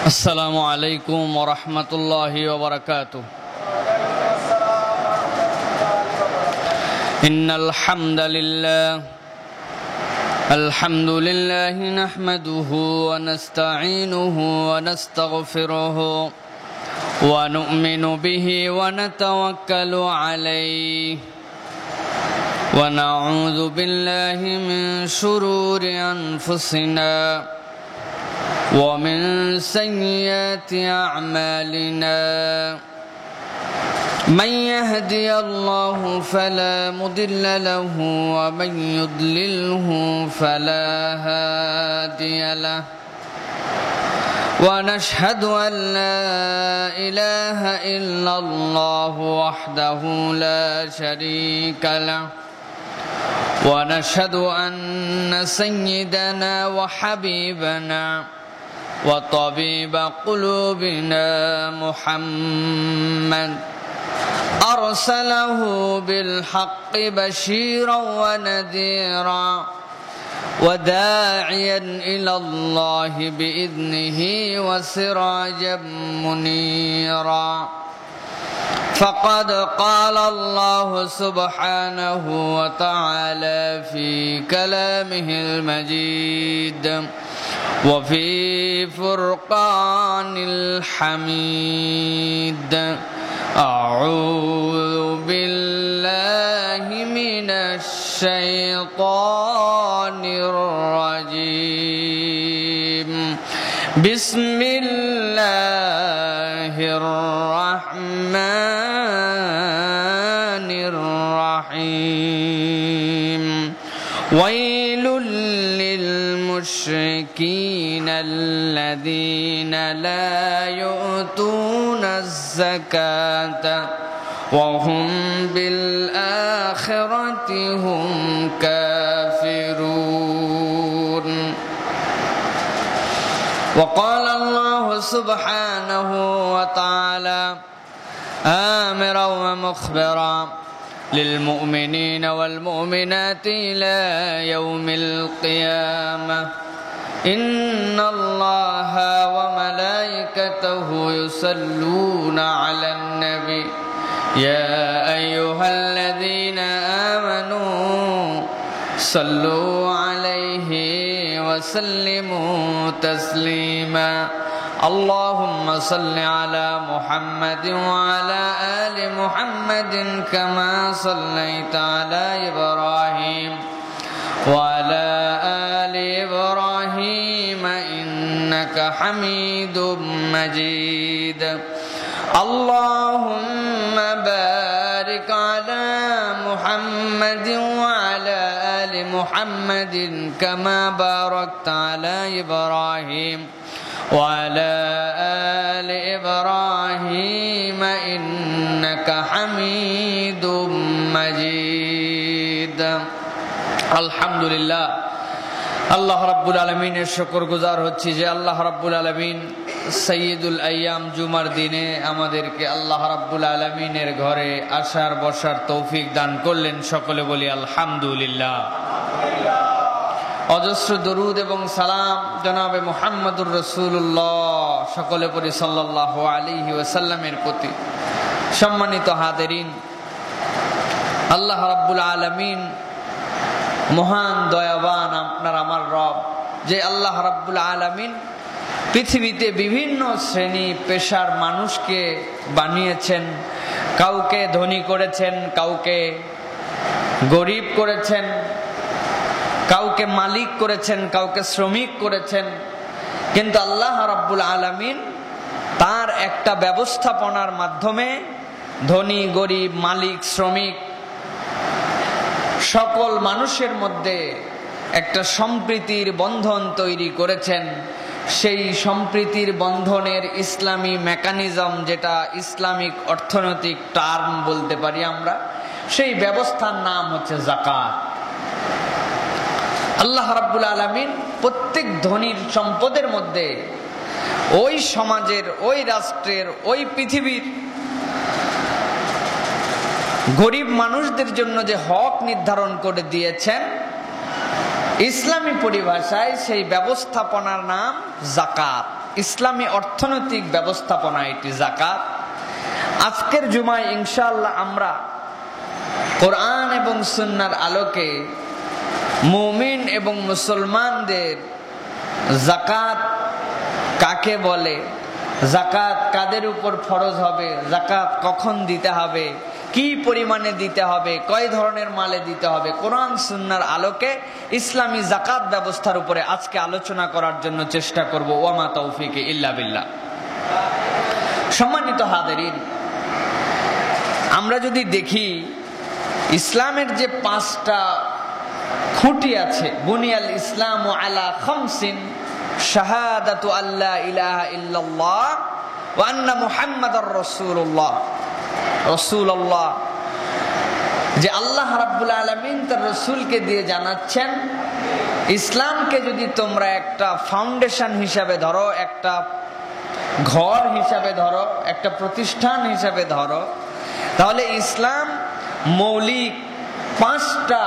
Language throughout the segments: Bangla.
السلام عليكم ورحمة الله وبركاته. إن الحمد لله نحمده ونستعينه ونستغفره ونؤمن به ونتوكل عليه ونعوذ بالله من شرور أنفسنا ومن سيئات أعمالنا. من يهدي الله فلا مضل له ومن يضلله فلا هادي له. ونشهد أن لا إله إلا الله وحده لا شريك له. ونشهد أن سيدنا وحبيبنا وطبيب قلوبنا محمد أرسله بالحق بشيرا ونذيرا وداعيا إلى الله بإذنه وسراجا منيرا. فقد قال الله سبحانه وتعالى في كلامه المجيد وفي فرقان الحميد. أعوذ بالله من الشيطان الرجيم. بسم الله الرحمن الرحيم. ويل للمشركين الذين لا يؤتون الزكاة وهم بالآخرة هم كافرون. وقال الله سبحانه وتعالى آمرا ومخبرا للمؤمنين والمؤمنات إلى يوم القيامة إن الله وملائكته يصلون على النبي يا أيها الذين آمنوا صلوا عليه وسلموا تسليما. اللهم صل على محمد وعلى آل محمد كما صليت على إبراهيم وعلى آل إبراهيم إنك حميد مجيد. اللهم بارك على محمد وعلى آل محمد كما باركت على إبراهيم وعلى آل إبراهيم إنك حميد مجيد. আলহামদুলিল্লাহ, আল্লাহ রাব্বুল আলামিনের শুকর গুজার হচ্ছি যে আল্লাহ রাব্বুল আলামিন সাইয়্যিদুল আইয়াম জুমার দিনে আমাদেরকে আল্লাহ রাব্বুল আলামিনের ঘরে আসার বসার তৌফিক দান করলেন। সকলে বলি আলহামদুলিল্লাহ। অজস্র দরুদ এবং সালাম জনাবে মুহাম্মদুর রাসূলুল্লাহ সকলে পড়ি সাল্লাল্লাহু আলাইহি ওয়াসাল্লামের প্রতি। সম্মানিত হাজিরিন, আল্লাহ রাব্বুল আলামিন মহান দয়াবান, আপনার আমার রব, যে আল্লাহ রাব্বুল আলামিন পৃথিবীতে বিভিন্ন শ্রেণী পেশার মানুষকে বানিয়েছেন। কাউকে ধনী করেছেন, কাউকে গরিব করেছেন, কাউকে মালিক করেছেন, কাউকে শ্রমিক করেছেন। কিন্তু আল্লাহ রাব্বুল আলামিন তার একটা ব্যবস্থাপনার মাধ্যমে ধনী গরিব মালিক শ্রমিক সকল মানুষের মধ্যে একটা সম্প্রীতির বন্ধন তৈরি করেছেন। সেই সম্প্রীতির বন্ধনের ইসলামী মেকানিজম, যেটা ইসলামিক অর্থনৈতিক টার্ম বলতে পারি আমরা, সেই ব্যবস্থার নাম হচ্ছে যাকাত। আল্লাহ রাব্বুল আলামিন প্রত্যেক ধনীর সম্পদের মধ্যে ওই সমাজের, ওই রাষ্ট্রের, ওই পৃথিবীর গরিব মানুষদের জন্য যে হক নির্ধারণ করে দিয়েছেন, ইসলামী পরিভাষায় সেই ব্যবস্থাপনার নাম যাকাত। ইসলামী অর্থনৈতিক ব্যবস্থাপনা এটি যাকাত। আজকের জুমায় ইনশাআল্লাহ আমরা কোরআন এবং সুন্নাহর আলোকে মুমিন এবং মুসলমানদের যাকাত কাকে বলে, যাকাত কাদের উপর ফরজ হবে, যাকাত কখন দিতে হবে, কি পরিমাণে দিতে হবে, কয় ধরনের মালে দিতে হবে, কোরআন সুন্নাহর আলোকে ইসলামী যাকাত ব্যবস্থার উপরে আজকে আলোচনা করার জন্য চেষ্টা করব। ওয়ামা তৌফিক ইল্লা বিল্লাহ। সম্মানিত হাজিরিন, আমরা যদি দেখি ইসলামের যে 5টা খুঁটি আছে, বুনিয়াল ইসলামু আলা খামসিন, শাহাদাতু আল্লা ইলাহা ইল্লাল্লাহ ওয়া আন্না মুহাম্মাদার রাসূলুল্লাহ, যে আল্লাহ রাব্বুল আলামিন তার রাসূলকে দিয়ে জানাচ্ছেন ইসলামকে যদি তোমরা একটা ফাউন্ডেশন হিসাবে ধরো, একটা ঘর হিসাবে ধরো, একটা প্রতিষ্ঠান হিসাবে ধরো, তাহলে ইসলাম মৌলিক 5টা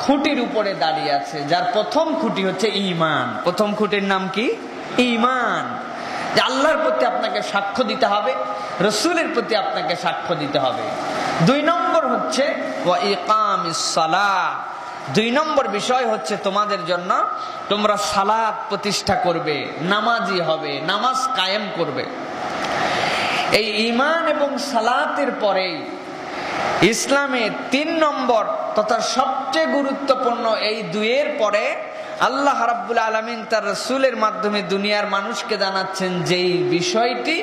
খুঁটির উপরে দাঁড়িয়ে আছে, যার প্রথম খুঁটি হচ্ছে ঈমান। প্রথম খুঁটির নাম কি? ঈমান। যে আল্লাহর প্রতি আপনাকে সাক্ষ্য দিতে হবে, রাসূলের প্রতি আপনাকে সাক্ষ্য দিতে হবে। 2 নম্বর হচ্ছে ওয়া ইকামিস সালাহ। 2 নম্বর বিষয় হচ্ছে তোমাদের জন্য তোমরা সালাত প্রতিষ্ঠা করবে, নামাজি হবে, নামাজ কায়েম করবে। এই ঈমান এবং সালাতের পরেই ইসলামে 3 নম্বর তথা সবচেয়ে গুরুত্বপূর্ণ, এই 2-এর পরে আল্লাহ রাব্বুল আলামিন তার রাসূলের মাধ্যমে দুনিয়ার মানুষকে জানাচ্ছেন যেই বিষয়টি,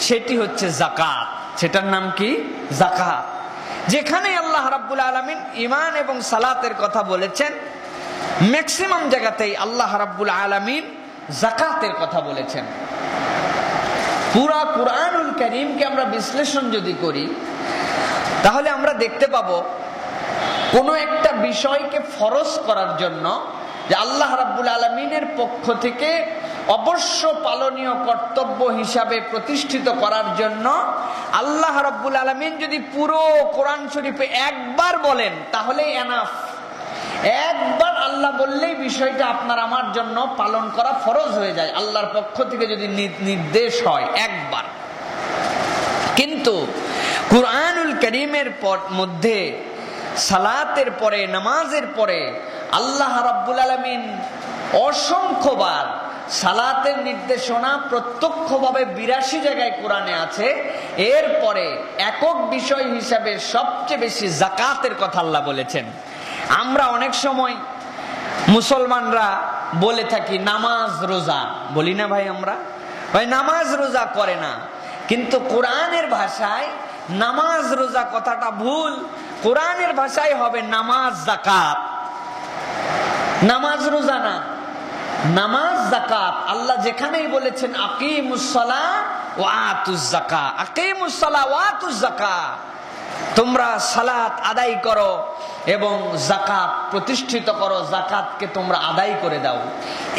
সেটি হচ্ছে যাকাত। সেটার নাম কি? যাকাত। যেখানে আল্লাহ রাব্বুল আলামিন ঈমান এবং সালাতের কথা বলেছেন, ম্যাক্সিমাম জায়গাতেই আল্লাহ রাব্বুল আলামিন যাকাতের কথা বলেছেন। পুরা কুরআনুল কারীমকে আমরা বিশ্লেষণ যদি করি, তাহলে আমরা দেখতে পাবো কোনো একটা বিষয়কে ফরজ করার জন্য, যে আল্লাহ রাব্বুল আলামিনের পক্ষ থেকে অবশ্য পালনীয় কর্তব্য হিসাবে প্রতিষ্ঠিত করার জন্য আল্লাহ রাব্বুল আলামিন যদি পুরো কোরআন শরীফে একবার বলেন তাহলেই এনাফ। একবার আল্লাহ বললেই বিষয়টা আপনার আমার জন্য পালন করা ফরজ হয়ে যায়, আল্লাহর পক্ষ থেকে যদি নির্দেশ হয় একবার। কিন্তু কুরআনুল কারীমের মধ্যে সালাতের পরে, নামাজের পরে আল্লাহ রাব্বুল আলামিন অসংখ্যবার সালাতের নির্দেশনা প্রত্যক্ষভাবে 82 জায়গায় কোরআনে আছে। এরপরে একক বিষয় হিসাবে সবচেয়ে বেশি যাকাতের কথা আল্লাহ বলেছেন। আমরা অনেক সময় মুসলমানরা বলে থাকি নামাজ রোজা, বলি না ভাই? আমরা ভাই নামাজ রোজা করে না, কিন্তু কোরআনের ভাষায় নামাজ রোজা কথাটা ভুল। কোরআনের ভাষায় হবে নামাজ যাকাত, নামাজ রোজা না, নামাজ যাকাত। আল্লাহ যেখানেই বলেছেন আকিমুস সালাহ ওয়া আতুজ যাকাত, আকিমুস সালাহ ওয়া আতুজ যাকাত, তোমরা সালাত আদায় করো এবং যাকাত প্রতিষ্ঠিত করো, যাকাতকে তোমরা আদায় করে দাও।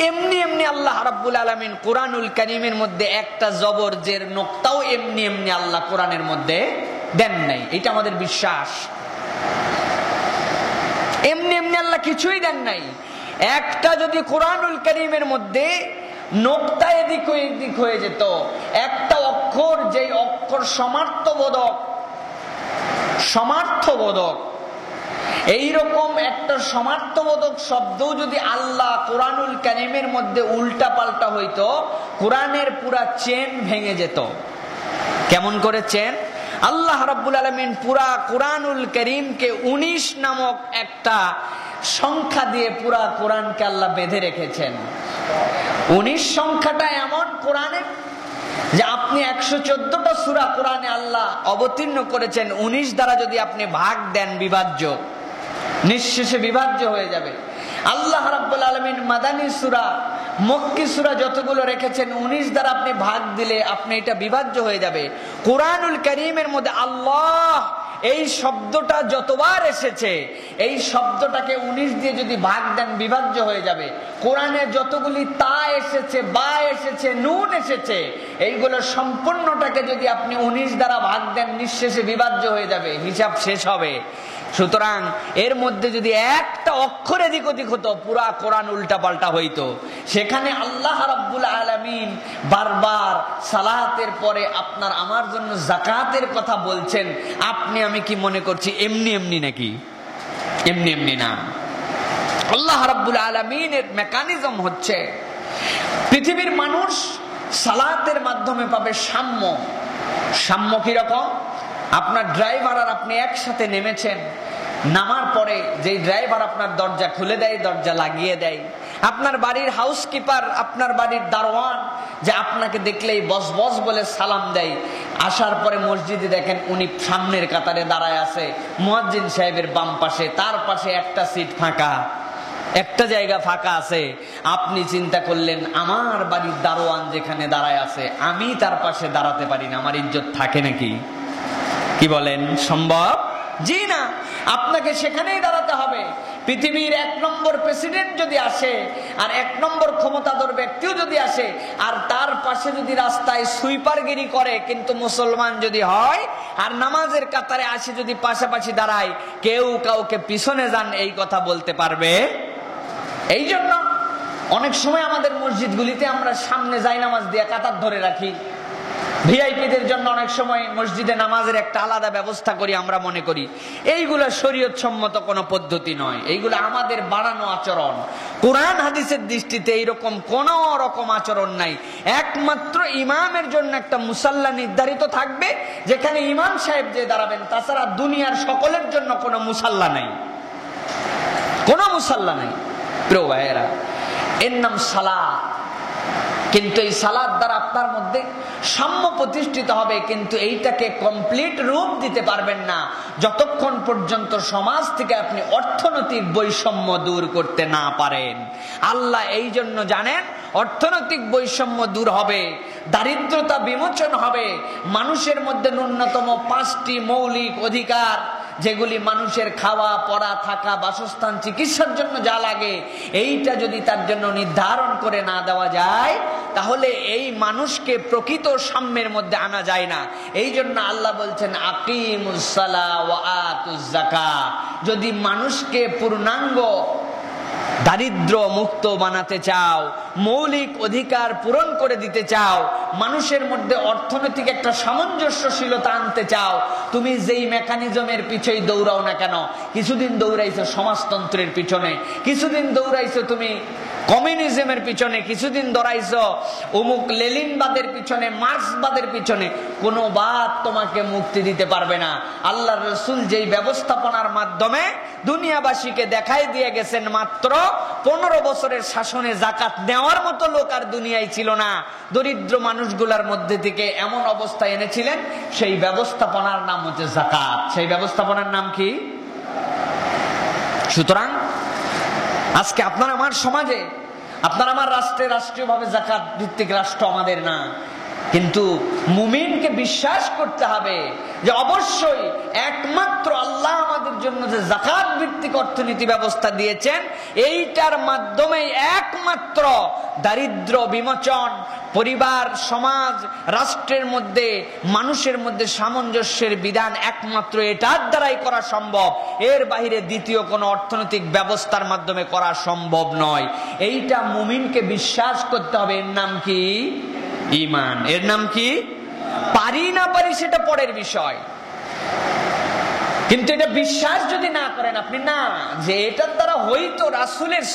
এমনি এমনি আল্লাহ রাব্বুল আলামিন কুরআনুল কারীমের মধ্যে একটা জবরজের নোক্তাও এমনি এমনি আল্লাহ কোরআনের মধ্যে দেন নাই, এটা আমাদের বিশ্বাস। এমনি এমনি আল্লাহ কিছুই দেন নাই। একটা যদি কোরআনুল কারীমের মধ্যে নোক্তা এদিক ওদিক হয়ে যেত, একটা অক্ষর, যেই অক্ষর সমার্থবোধক, এইরকম একটা সমার্থবোধক শব্দও যদি আল্লাহ কোরআনুল কারীমের মধ্যে উল্টা পাল্টা হইতো, কোরআনের পুরা চেন ভেঙে যেত। কেমন করে চেন? আল্লাহ রাব্বুল আলামিন পুরা কোরআনুল কারীমকে 19 নামক একটা সংখ্যা দিয়ে পুরা কোরআনকে আল্লাহ বেঁধে রেখেছেন। 19 সংখ্যাটা এমন কোরআনে যে আপনি 114টা সূরা কোরআনে আল্লাহ অবতীর্ণ করেছেন, 19 দ্বারা যদি আপনি ভাগ দেন বিভাজ্য, নিঃশেষে বিভাজ্য হয়ে যাবে। আল্লাহ রাব্বুল আলামিন মাদানী সূরা, মক্কি সূরা যতগুলো রেখেছেন 19 দ্বারা আপনি ভাগ দিলে আপনি এটা বিভাজ্য হয়ে যাবে। কোরআনুল কারীমের মধ্যে আল্লাহ এই শব্দটা যতবার এসেছে, এই শব্দটাকে 19 দিয়ে যদি ভাগ দেন বিভাজ্য হয়ে যাবে। কোরআনে যতগুলি তা এসেছে, বা এসেছে, নুন এসেছে, এইগুলো সম্পূর্ণটাকে যদি আপনি 19 দ্বারা ভাগ দেন নিঃশেষে বিভাজ্য হয়ে যাবে, হিসাব শেষ হবে। সুতরাং এর মধ্যে যদি একটা অক্ষর এদিক ওদিক হতো, পুরা কোরআন উল্টা পাল্টা হইতো। সেখানে আল্লাহ রাব্বুল আলামিন বারবার সালাতের পরে আপনার আমার জন্য যাকাতের কথা বলছেন। আপনি আমি কি মনে করছি এমনি এমনি নাকি? এমনি এমনি না। আল্লাহ রাব্বুল আলামিনের মেকানিজম হচ্ছে পৃথিবীর মানুষ সালাতের মাধ্যমে পাবে সাম্য। সাম্য কিরকম? আপনার ড্রাইভার আর আপনি একসাথে নেমেছেন, নামার পরে যেই ড্রাইভার আপনার দরজা খুলে দেয়, দরজা লাগিয়ে দেয়, আপনার বাড়ির হাউসকিপার, আপনার বাড়ির দারোয়ান যে আপনাকে দেখলেই বস বস বলে সালাম দেয়, আসার পরে মসজিদে দেখেন উনি সামনের কাতারে দাঁড়ায় আছে, মুয়াজ্জিন সাহেবের বাম পাশে, তার পাশে একটা সিট ফাঁকা, একটা জায়গা ফাঁকা আছে। আপনি চিন্তা করলেন আমার বাড়ির দারোয়ান যেখানে দাঁড়ায় আছে আমি তার পাশে দাঁড়াতে পারি না, আমার ইজ্জত থাকে নাকি? কি বলেন, সম্ভব? জি না, আপনাকে সেখানেই দাঁড়াতে হবে। পৃথিবীর 1 নম্বর প্রেসিডেন্ট যদি আসে আর 1 নম্বর ক্ষমতাধর ব্যক্তিও যদি আসে আর তার পাশে যদি রাস্তায় সুইপারগিরি করে কিন্তু মুসলমান যদি হয় আর নামাজের কাতারে আসে যদি পাশাপাশি দাঁড়ায়, কেউ কাউকে পিছনে যান এই কথা বলতে পারবে? এই জন্য অনেক সময় আমাদের মসজিদগুলিতে আমরা সামনে যাই নামাজ দিয়ে কাতার ধরে রাখি। ভিআইপিদের জন্য অনেক সময় মসজিদে নামাজের একটা আলাদা ব্যবস্থা করি, আমরা মনে করি এইগুলো শরীয়ত সম্মত কোনো পদ্ধতি নয়, এইগুলো আমাদের বানানো আচরণ। কোরআন হাদিসের দৃষ্টিতে এইরকম কোন রকম আচরণ নাই। একমাত্র ইমামের জন্য একটা মুসাল্লা নির্ধারিত থাকবে যেখানে ইমাম সাহেব যে দাঁড়াবেন, তাছাড়া দুনিয়ার সকলের জন্য কোনো মুসাল্লা নাই, কোনো মুসাল্লা নাই। প্রিয় ভাইয়েরা, এর নাম সালাত। কিন্তু এই সালাত দ্বারা আপনার মধ্যে সাম্য প্রতিষ্ঠিত হবে, কিন্তু এইটাকে কমপ্লিট রূপ দিতে পারবেন না যতক্ষণ পর্যন্ত সমাজ থেকে আপনি অর্থনৈতিক বৈষম্য দূর করতে না পারেন। আল্লাহ এই জন্য জানেন অর্থনৈতিক বৈষম্য দূর হবে, দারিদ্রতা বিমোচন হবে, মানুষের মধ্যে ন্যূনতম 5টি মৌলিক অধিকার যেগুলি মানুষের খাওয়া, পড়া, থাকা, বাসস্থান, চিকিৎসার জন্য যা লাগে, এইটা যদি তার জন্য নির্ধারণ করে না দেওয়া যায় তাহলে এই মানুষকে প্রকৃত সাম্যের মধ্যে আনা যায় না। এই জন্য আল্লাহ বলছেন আকিমুস সালাহ ওয়া আতুজ যাকাত। যদি মানুষকে পূর্ণাঙ্গ দারিদ্র মুক্ত বানাতে চাও, মৌলিক অধিকার পূরণ করে দিতে চাও, মানুষের মধ্যে অর্থনৈতিক একটা সামঞ্জস্যশীলতা আনতে চাও, তুমি যেই মেকানিজমের পিছনেই দৌড়াও না কেন, কিছুদিন দৌড়াইছো সমাজতন্ত্রের পিছনে, কিছুদিন দৌড়াইছো তুমি কমিউনিজমের পিছনে, কিছুদিন দৌড়াইছো অমুক লেনিনবাদের পিছনে, মার্ক্সবাদের পিছনে, কোনো বাদ তোমাকে মুক্তি দিতে পারবে না। আল্লাহর রাসূল যেই ব্যবস্থাপনার মাধ্যমে দুনিয়াবাসীকে দেখাই দিয়ে গেছেন, মাত্র 15 বছরের শাসনে যাকাত নেওয়ার মতো লোক আর দুনিয়ায় ছিল না। দরিদ্র মানুষগুলার মধ্যে থেকে এমন অবস্থা এনেছিলেন, সেই ব্যবস্থাপনার নাম হচ্ছে যাকাত। সেই ব্যবস্থাপনার নাম কি? সুতরাং আজকে আপনার আমার সমাজে, আপনার আমার রাষ্ট্রে রাষ্ট্রীয়ভাবে যাকাত ভিত্তিক রাষ্ট্র আমাদের না, কিন্তু মুমিনকে বিশ্বাস করতে হবে যে অবশ্যই একমাত্র আল্লাহ আমাদের জন্য যে যাকাত ভিত্তিক অর্থনীতি ব্যবস্থা দিয়েছেন, এইটার মাধ্যমে একমাত্র দারিদ্র বিমোচন, পরিবার, সমাজ, রাষ্ট্রের মধ্যে মানুষের মধ্যে সামঞ্জস্যের বিধান একমাত্র এটার দ্বারাই করা সম্ভব। এর বাইরে দ্বিতীয় কোনো অর্থনৈতিক ব্যবস্থার মাধ্যমে করা সম্ভব নয়। এইটা মুমিনকে বিশ্বাস করতে হবে। এর নাম কি? ঈমান। এর নাম কি? পারি না পারি সেটা পরের বিষয়, কিন্তু এটা বিশ্বাস যদি না করেন আপনি, না যে এটার দ্বারা হয়তো রাসূলের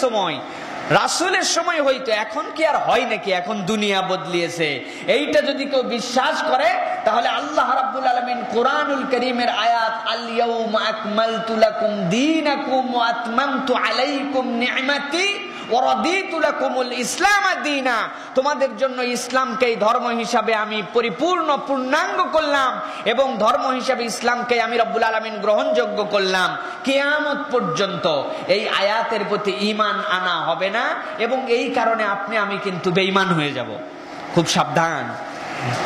সময় হইতো, এখন কি আর হয় নাকি, এখন দুনিয়া বদলিয়েছে, এইটা যদি কেউ বিশ্বাস করে তাহলে আল্লাহ রাব্বুল আলামিন কোরআনুল কারীমের আয়াত আল ইয়াউমা আকমালতু লাকুম দীনাকুম ওয়া আতমামতু আলাইকুম নি'মাতি ওয়া রাদিতু লাকুমুল ইসলাম দীনা, তোমাদের জন্য ইসলামকে ধর্ম হিসাবে আমি পরিপূর্ণ পূর্ণাঙ্গ করলাম এবং ধর্ম হিসাবে ইসলামকে আমি রব্বুল আলামিন গ্রহণযোগ্য করলাম। কিয়ামত পর্যন্ত এই আয়াতের প্রতি ঈমান আনা হবে না এবং এই কারণে আপনি আমি কিন্তু বেঈমান হয়ে যাব। খুব সাবধান।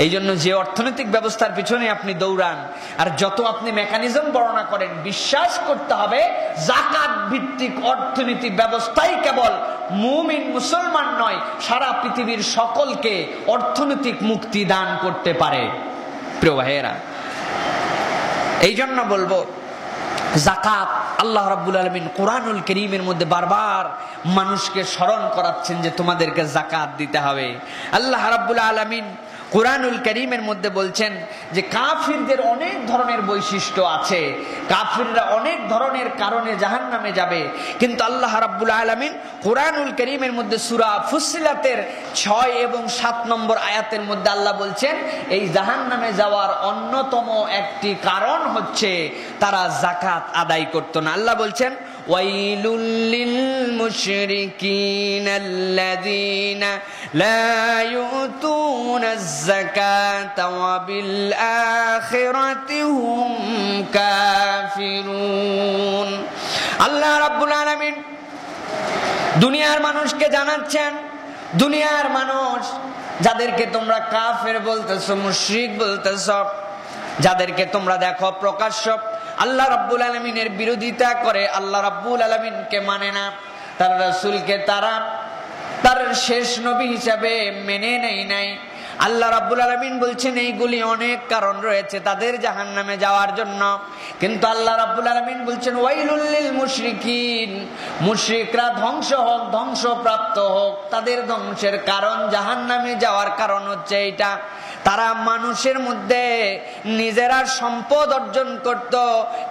এই জন্য যে অর্থনৈতিক ব্যবস্থার পিছনে আপনি দৌড়ান আর যত আপনি মেকানিজম বর্ণনা করেন, বিশ্বাস করতে হবে যাকাত ভিত্তিক অর্থনীতি ব্যবস্থাই কেবল মুমিন মুসলমান নয়, সারা পৃথিবীর সকলকে অর্থনৈতিক মুক্তি দান করতে পারে। প্রিয় ভাইয়েরা, এই জন্য বলবো যাকাত আল্লাহ রাব্বুল আলামিন কোরআনুল কারীমের মধ্যে বারবার মানুষকে স্মরণ করাচ্ছেন যে তোমাদেরকে যাকাত দিতে হবে। আল্লাহ রাব্বুল আলামিন কোরআনুল কারীমের মধ্যে বলছেন যে কাফিরদের অনেক ধরনের বৈশিষ্ট্য আছে, কাফিররা অনেক ধরনের কারণে জাহান্নামে যাবে, কিন্তু আল্লাহ রাব্বুল আলামিন কোরআনুল কারীমের মধ্যে সূরা ফুসসিলাতের 6 এবং 7 নম্বর আয়াতের মধ্যে আল্লাহ বলছেন এই জাহান্নামে যাওয়ার অন্যতম একটি কারণ হচ্ছে তারা যাকাত আদায় করত না। আল্লাহ বলছেন ওয়াইলুল লিল মুশরিকিনাল্লাযীনা লা ইউতুনাজ যাকাতা ওয়া বিল আখিরাতি হুম কাফিরুন। আল্লাহ রাব্বুল আলামিন দুনিয়ার মানুষকে জানাচ্ছেন, দুনিয়ার মানুষ যাদেরকে তোমরা কাফের বলতেছো, মুশরিক বলতেছো, যাদেরকে তোমরা দেখো প্রকাশ্য আল্লাহ রাব্বুল আলামিনের বিরোধিতা করে, আল্লাহ রাব্বুল আলামিনকে মানে না, তার রাসূলকে তারা তার শেষ নবী হিসাবে মেনে নেয় নাই। আল্লাহ রাব্বুল আলামিন বলছেন এইগুলি অনেক কারণ রয়েছে তাদের জাহান্নামে যাওয়ার জন্য, কিন্তু আল্লাহ রাব্বুল আলামিন বলছেন ওয়াইলুল লিল মুশরিকিন, মুশরিকরা ধ্বংস হোক, ধ্বংসপ্রাপ্ত হোক, তাদের ধ্বংসের কারণ জাহান্নামে যাওয়ার কারণ হচ্ছে এইটা, তারা মানুষের মধ্যে নিজেরা সম্পদ অর্জন করত,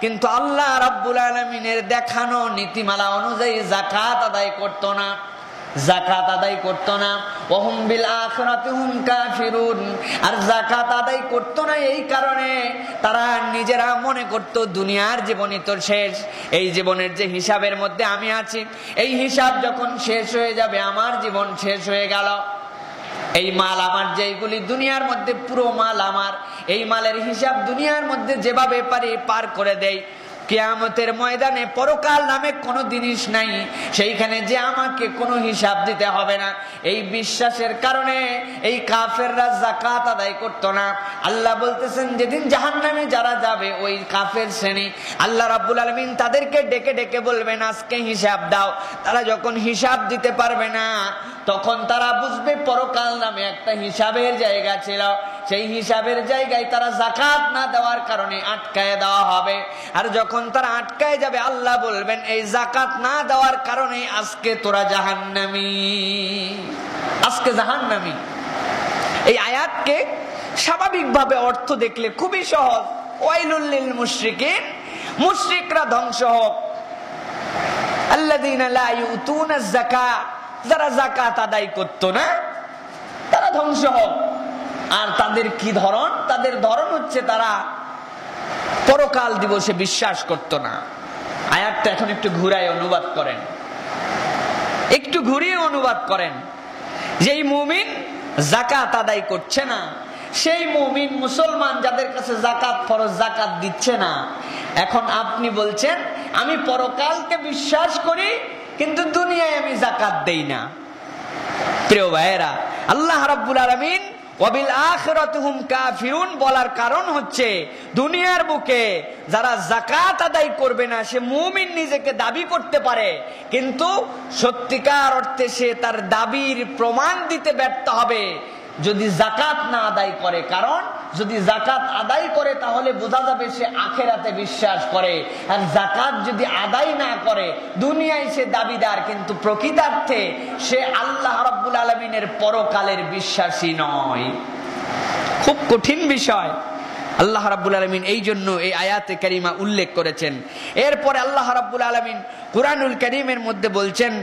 কিন্তু আল্লাহ রাব্বুল আলামিনের দেখানো নীতিমালা অনুযায়ী যাকাত আদায় করত না, যাকাত আদায় করত না। ওহুম বিল আখিরাতি হুম কাফিরুন, আর যাকাত আদায় করত না এই কারণে তারা নিজেরা মনে করত দুনিয়ার জীবনই তো শেষ, এই জীবনের যে হিসাবের মধ্যে আমি আছি এই হিসাব যখন শেষ হয়ে যাবে আমার জীবন শেষ হয়ে গেল, এই মাল আমার, যেইগুলি দুনিয়ার মধ্যে পুরো মাল আমার, এই মালের হিসাব দুনিয়ার মধ্যে যেভাবে পারি পার করে দেই, কিয়ামতের ময়দানে পরকাল নামে কোনো জিনিস নাই, সেইখানে যে আমাকে কোনো হিসাব দিতে হবে না, এই বিশ্বাসের কারণে এই কাফেররা যাকাত আদায় করতো না। আল্লাহ বলতেছেন যেদিন জাহান্নামে যারা যাবে ওই কাফের শ্রেণী, আল্লাহ রাব্বুল আলামিন তাদেরকে ডেকে ডেকে বলবেন আজকে হিসাব দাও। তারা যখন হিসাব দিতে পারবে না তখন তারা বুঝবে পরকাল নামে একটা হিসাবের জায়গা ছিল, সেই হিসাবের জায়গায় তারা যাকাত না দেওয়ার কারণে আটকায় দেওয়া হবে। আর যখন তারা আটকায় যাবে আল্লাহ বলবেন এই যাকাত না দেওয়ার কারণে আজকে তোরা জাহান্নামী, আজকে জাহান্নামী। এই আয়াতকে স্বাভাবিকভাবে অর্থ দেখলে খুবই সহজ, ওয়াইলুল লিল মুশরিকিন, মুশরিকরা ধ্বংস হোক, আল্লাযীনা লা ইউতুনাজ যাকাত, যারা যাকাত আদায় করতো না তারা ধ্বংস হোক। আর তাদের কি ধরন? তাদের ধরন হচ্ছে তারা পরকাল দিবসে বিশ্বাস করতো না। আয়াতটা এখন একটু ঘুরায় অনুবাদ করেন, একটু ঘুরিয়ে অনুবাদ করেন। যেই মুমিন যাকাত আদায় করছে না, সেই মুমিন মুসলমান যাদের কাছে যাকাত ফরজ, যাকাত দিচ্ছে না, এখন আপনি বলছেন আমি পরকালকে বিশ্বাস করি কিন্তু দুনিয়ায় আমি যাকাত দেই না। প্রিয় ভাইয়েরা, আল্লাহ রাব্বুল আলামিন ওয়াবিল আখিরাতি হুম কাফিরুন বলার কারণ হচ্ছে দুনিয়ার বুকে যারা যাকাত আদায় করবে না, সে মুমিন নিজেকে দাবি করতে পারে কিন্তু সত্যিকার অর্থে সে তার দাবির প্রমাণ দিতে ব্যর্থ হবে যদি যাকাত না আদায় করে। কারণ যদি যাকাত আদায় করে তাহলে বোঝা যাবে সে আখিরাতে বিশ্বাস করে, আর যাকাত যদি আদায় না করে দুনিয়ায় সে দাবিদার কিন্তু প্রকৃতার্থে সে আল্লাহ রাব্বুল আলামিনের পরকালের বিশ্বাসী নয়। খুব কঠিন বিষয়। আল্লাহ রাব্বুল আলামিন এই জন্য এই আয়াতে কারিমা উল্লেখ করেছেন। এরপরে আল্লাহ রাব্বুল আলামিন কুরআনুল কারীমের মধ্যে বলছেন,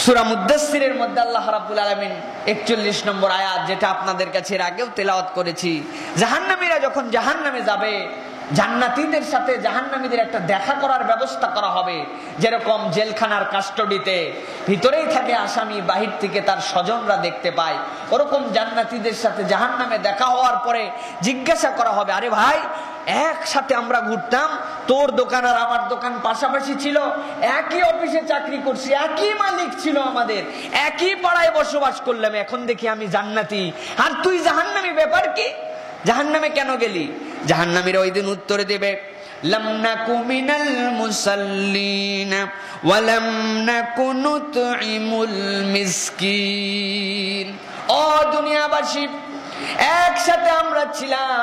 সূরা মুদ্দাসসিরের মধ্যে আল্লাহ রাব্বুল আলামিন 41 নম্বর আয়াত, যেটা আপনাদের কাছে এর আগেও তেলাওয়াত করেছি, জাহান্নামীরা যখন জাহান্নামে যাবে জান্নাতীদের সাথে জাহান্নামীদের একটা দেখা করার ব্যবস্থা করা হবে। যেরকম জেলখানার কাস্টডিতে ভিতরেই থাকে আসামি, বাহির থেকে তার স্বজনরা দেখতে পায়, ওরকম জান্নাতীদের সাথে জাহান্নামে দেখা হওয়ার পরে জিজ্ঞাসা করা হবে, আরে ভাই একসাথে আমরা ঘুরতাম, তোর দোকান আর আমার দোকান পাশাপাশি ছিল, একই অফিসে চাকরি করছি, একই মালিক ছিল আমাদের, একই পাড়ায় বসবাস করলাম, এখন দেখি আমি জান্নাতি আর তুই জাহান্নামী, ব্যাপার কি? জাহান্নামে কেন গেলি? জাহান্নামীরা ওই দিন উত্তরে দেবে, লাম নাকু মিনাল মুসাল্লিন ওয়া লাম নাকু নুতঈমুল মিসকিন। ও দুনিয়াবাসী, একসাথে আমরা ছিলাম,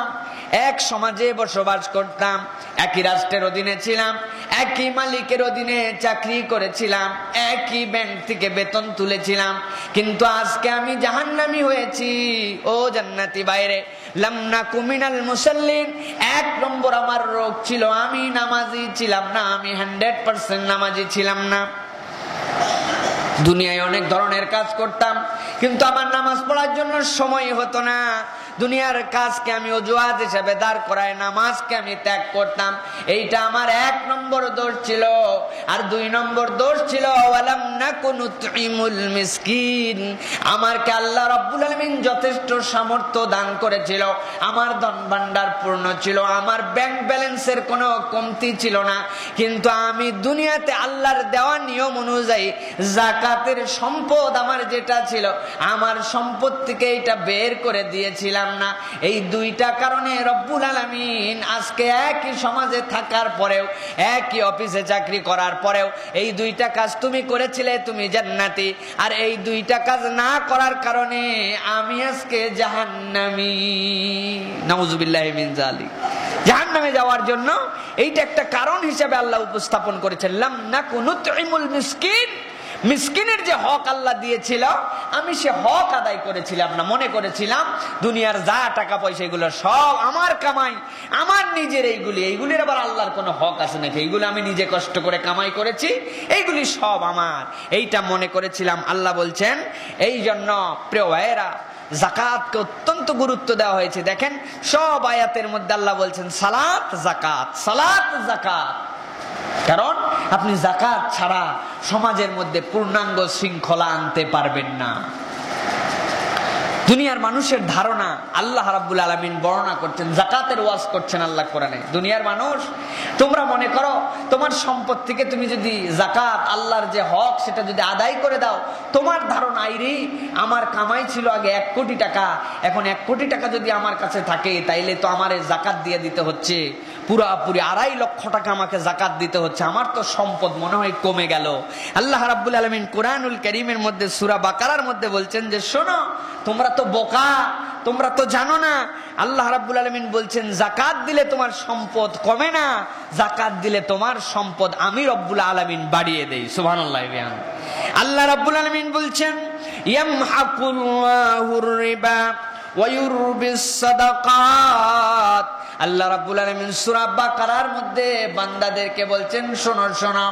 এক সমাজে বসবাস করতাম, একই রাষ্ট্রের অধীনে ছিলাম, একই মালিকের অধীনে চাকরি করেছিলাম, একই ব্যাংক থেকে বেতন তুলেছিলাম, কিন্তু আজকে আমি জাহান্নামী হয়েছি। ও জান্নাতি বাইরে, লাম নাকু মিনাল মুসাল্লিন, 1 নম্বর আমার রোগ ছিল, আমি নামাজি ছিলাম না, আমি 100% নামাজি ছিলাম না। দুনিয়ায় অনেক ধরনের কাজ করতাম, কিন্তু আমার নামাজ পড়ার জন্য সময় হতো না। দুনিয়ার কাজকে আমি অজুহাত হিসেবে দাঁড় করায় নামাজকে আমি ত্যাগ করতাম। এইটা আমার 1 নম্বর দোষ ছিল। আর 2 নম্বর দোষ ছিল ওয়ালাম নাকু নুতঈমুল মিসকিন, আমারকে আল্লাহ রাব্বুল আলামিন যথেষ্ট সামর্থ্য দান করেছিল, আমার ধন ভান্ডার পূর্ণ ছিল, আমার ব্যাংক ব্যালেন্সের কোনো কমতি ছিল না, কিন্তু আমি দুনিয়াতে আল্লাহর দেওয়া নিয়ম অনুযায়ী যাকাতের সম্পদ আমার যেটা ছিল, আমার সম্পদ থেকে এটা বের করে দিয়েছিলাম না। এই 2টা কারণে রব্বুল আলামিন আজকে একই সমাজে থাকার পরেও, একই অফিসে চাকরি করার পরেও, এই 2টা কাজ তুমি করেছিলে, তুমি জান্নাতি। আর এই 2টা কাজ না করার কারণে আমি আজকে জাহান্নামী। নাউযুবিল্লাহি মিন যালিক। জাহান্নামে যাওয়ার জন্য এইটা একটা কারণ হিসেবে আল্লাহ উপস্থাপন করেছেন। লাম নাকু নুতঈমুল মিসকিন, মিসকিনের যে হক আল্লাহ দিয়েছিল, আমি সে হক আদায় করেছিলাম না। মনে করেছিলাম দুনিয়ার যা টাকা পয়সা এগুলো সব আমার কামাই, আমার নিজের। এইগুলির আবার আল্লাহর কোনো হক আছে নাকি? এইগুলো আমি নিজে কষ্ট করে কামাই করেছি, এইগুলি সব আমার, এইটা মনে করেছিলাম। আল্লাহ বলছেন এই জন্য প্রিয় ভাইয়েরা, যাকাতকে অত্যন্ত গুরুত্ব দেওয়া হয়েছে। দেখেন সব আয়াতের মধ্যে আল্লাহ বলছেন সালাত যাকাত, সালাত যাকাত। কারণ আপনি যাকাত ছাড়া সমাজের মধ্যে পূর্ণাঙ্গ শৃঙ্খলা আনতে পারবেন না। দুনিয়ার মানুষের ধারণা, আল্লাহ রাব্বুল আলামিন বর্ণনা করছেন, যাকাতের ওয়াজ করছেন আল্লাহ কোরআনে। দুনিয়ার মানুষ, তোমরা মনে করো তোমার সম্পদ থেকে তুমি যদি যাকাত, আল্লাহর যে হক, সেটা যদি আদায় করে দাও, তোমার ধারণা আইরে আমার কামাই ছিল আগে 1 কোটি টাকা, এখন 1 কোটি টাকা যদি আমার কাছে থাকে, তাইলে তো আমার যাকাত দিয়ে দিতে হচ্ছে পুরাপুরি 2.5 লক্ষ টাকা আমাকে যাকাত দিতে হচ্ছে, আমার তো সম্পদ মনে হয় কমে গেল। আল্লাহ রাব্বুল আলামিন কোরআনুল কারীমের মধ্যে সূরা বাকারার মধ্যে বলছেন যে শোনো, তোমরা তো বোকা, তোমরা তো জানো না। আল্লাহ রাব্বুল আলামিন বলছেন যাকাত দিলে তোমার সম্পদ কমে না, যাকাত দিলে তোমার সম্পদ আমি রব্বুল আলামিন বাড়িয়ে দেই। সুবহানাল্লাহ। আল্লাহ রাব্বুল আলামিন বলছেন ইয়ামহাকুল্লাহুর রিবা ওয়া ইউরবিস সাদাকাত। আল্লাহ রাব্বুল আলামিন সূরা বাকারার মধ্যে বান্দাদেরকে বলছেন শোনো শোনো,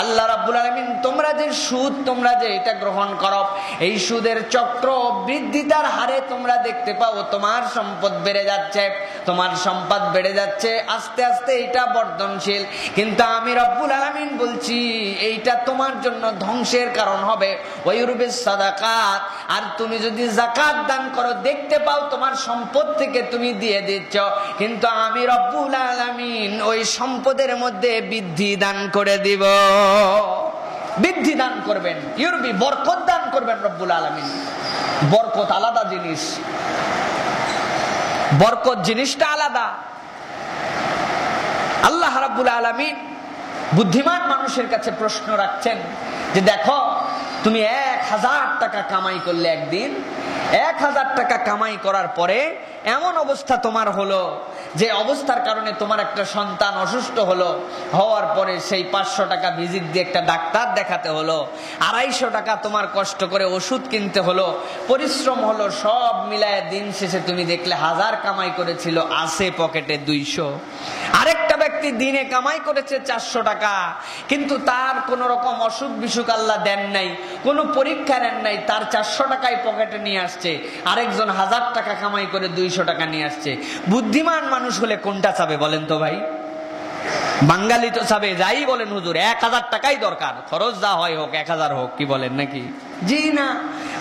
আল্লাহ রাব্বুল আলামিন তোমরা যে সুদ, তোমরা যে এটা গ্রহণ করো, এই সুদের চক্র বৃদ্ধিতার হারে তোমরা দেখতে পাও তোমার সম্পদ বেড়ে যাচ্ছে, তোমার সম্পদ বেড়ে যাচ্ছে, আস্তে আস্তে এটা বর্ধনশীল। কিন্তু আমি রব্বুল আলামিন বলছি এইটা তোমার জন্য ধ্বংসের কারণ হবে। ওয়ায়ুরবিস সাদাকাত, আর তুমি যদি যাকাত দান করো, দেখতে পাও তোমার সম্পদ থেকে তুমি দিয়ে দিচ্ছ, কিন্তু আমি রব্বুল আলামিন ওই সম্পদের মধ্যে বৃদ্ধি দান করে দিব। বৃদ্ধি দান করবেন, ইউরবি বরকত দান করবেন রব্বুল আলামিন। বরকত আলাদা জিনিস, বরকত জিনিসটা আলাদা। আল্লাহ রাব্বুল আলামিন বুদ্ধিমান মানুষের কাছে প্রশ্ন রাখছেন যে দেখো, তুমি 1000 টাকা কামাই করলে একদিন, 1000 টাকা কামাই করার পরে এমন অবস্থা তোমার হলো যে অবস্থার কারণে তোমার একটা সন্তান অসুস্থ হলো, হওয়ার পরে সেই 500 টাকা ভিজিট দিয়ে একটা ডাক্তার দেখাতে হলো, 250 টাকা তোমার কষ্ট করে ওষুধ কিনতে হলো, পরিশ্রম হলো, সব মিলায় দিন শেষে তুমি দেখলে 1000 কামাই করেছিল, আছে পকেটে 200। আরেকটা ব্যক্তি দিনে কামাই করেছে 400 টাকা, কিন্তু তার কোন রকম অসুখ বিসুখ আল্লাহ দেন নাই, কোনো পরীক্ষা নেন নাই, তার 400 টাকাই পকেটে নিয়ে আসছে। আরেকজন 1000 টাকা কামাই করে 200 টাকা নিয়ে আসছে। বুদ্ধিমান মানুষ হলে কোনটা চাবে বলেন তো ভাই? বাঙালি তো চাবে, যাই বলেন হুজুর 1000 টাকাই দরকার, খরচ যা হয় হোক, 1000 হোক, কি বলেন নাকি? জি না।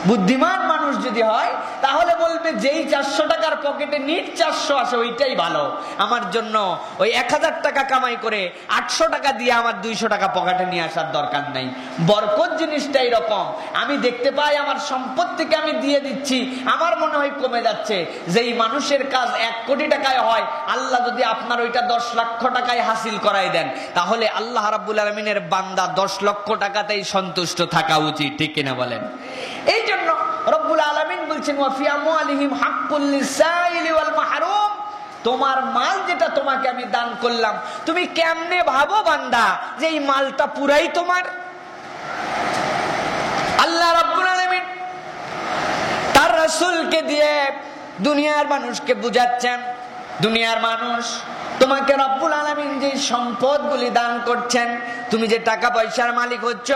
বুদ্ধিমান মানুষ যদি হয় তাহলে বলবে যেই 400 টাকার পকেটে নিট 400 আসে ওইটাই ভালো আমার জন্য। ওই 1000 টাকা কামাই করে 800 টাকা দিয়ে আমার 200 টাকা পকেটে নিয়ে আসার দরকার নাই। বরকত জিনিসটা এরকম, আমি দেখতে পাই আমার সম্পদ থেকে আমি দিয়ে দিচ্ছি, আমার মনে হয় কমে যাচ্ছে। যেই মানুষের কাজ 1 কোটি টাকায় হয়, আল্লাহ যদি আপনার ওইটা 10 লক্ষ টাকায় হাসিল করাই দেন, তাহলে আল্লাহ রাব্বুল আলামিনের বান্দা 10 লক্ষ টাকাতেই সন্তুষ্ট থাকা উচিত, ঠিক কিনা বলেন? এই জন্য রব্বুল আলামিন বলছেন ওয়া ফি আমওয়ালিহিম হাক্কুল লিসাইলি ওয়াল মাহরুম, তোমার মাল যেটা তোমাকে আমি দান করলাম, তুমি কেমনে ভাবো বান্দা যে এই মালটা পুরাই তোমার? আল্লাহ রাব্বুল আলামিন তার রাসূলকে দিয়ে দুনিয়ার মানুষকে বুঝাচ্ছেন, দুনিয়ার মানুষ, তোমাকে রব্বুল আলামিন যে সম্পদগুলি দান করছেন, তুমি যে টাকা পয়সার মালিক হচ্ছ,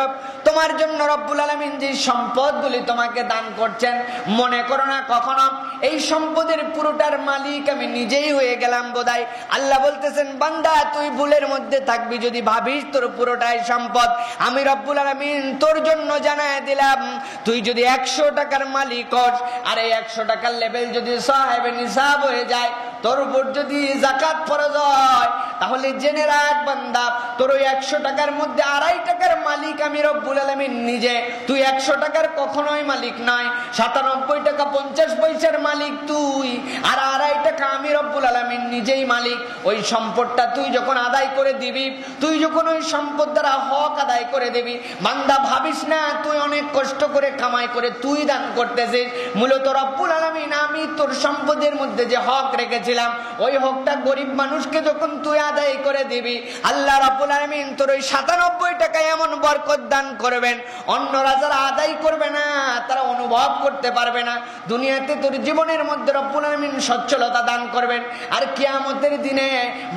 তোমার জন্য রব্বুল আলামিন যে সম্পদগুলি তোমাকে দান করছেন, মনে করো না কখনো এই সম্পদের পুরোটার মালিক আমি নিজেই হয়ে গেলাম বোধহয়। আল্লাহ বলতেছেন, বান্দা তুই ভুলের মধ্যে থাকবি যদি ভাবিস তোর পুরোটাই সম্পদ। আমি রব্বুল আলামিন তোর জন্য জানায় দিলাম, তুই যদি 100 টাকার মালিক হস, আর এই 100 টাকার লেভেল যদি সাহেব নিসাব হয়ে যায়, তোর উপর যদি যাকাত ফরজ হয়, তাহলে জেনে রাখ বান্দা, তোর ওই 100 টাকার মধ্যে 2.5 টাকার মালিক আমি রব্বুল আলামিন নিজে। তুই 100 টাকার কখনোই মালিক নয়, 97 টাকা 50 পয়সার মালিক তুই, আর 2.5 টাকা আমি রব্বুল আলামিন নিজেই মালিক। ওই সম্পদটা তুই যখন আদায় করে দিবি, তুই যখন ওই সম্পদ দ্বারা হক আদায় করে দিবি, বান্দা ভাবিস না তুই অনেক কষ্ট করে কামাই করে তুই দান করতেছিস। মূলত রব্বুল আলামিন আমি তোর সম্পদের মধ্যে যে হক রেখেছিলাম, ওই হকটা গরিব মানুষকে যখন তুই আদায় করে দিবি, আল্লাহ রাব্বুল আলামিন তোর ওই 97 টাকায় এমন বরকত দান করবেন, অন্যরা যারা আদায় করবে না তারা অনুভব করতে পারবে না। দুনিয়াতে তোর জীবনের মধ্যে রব্বুল আলামিন সচ্ছলতা দান করবেন, আর কিয়ামতের দিনে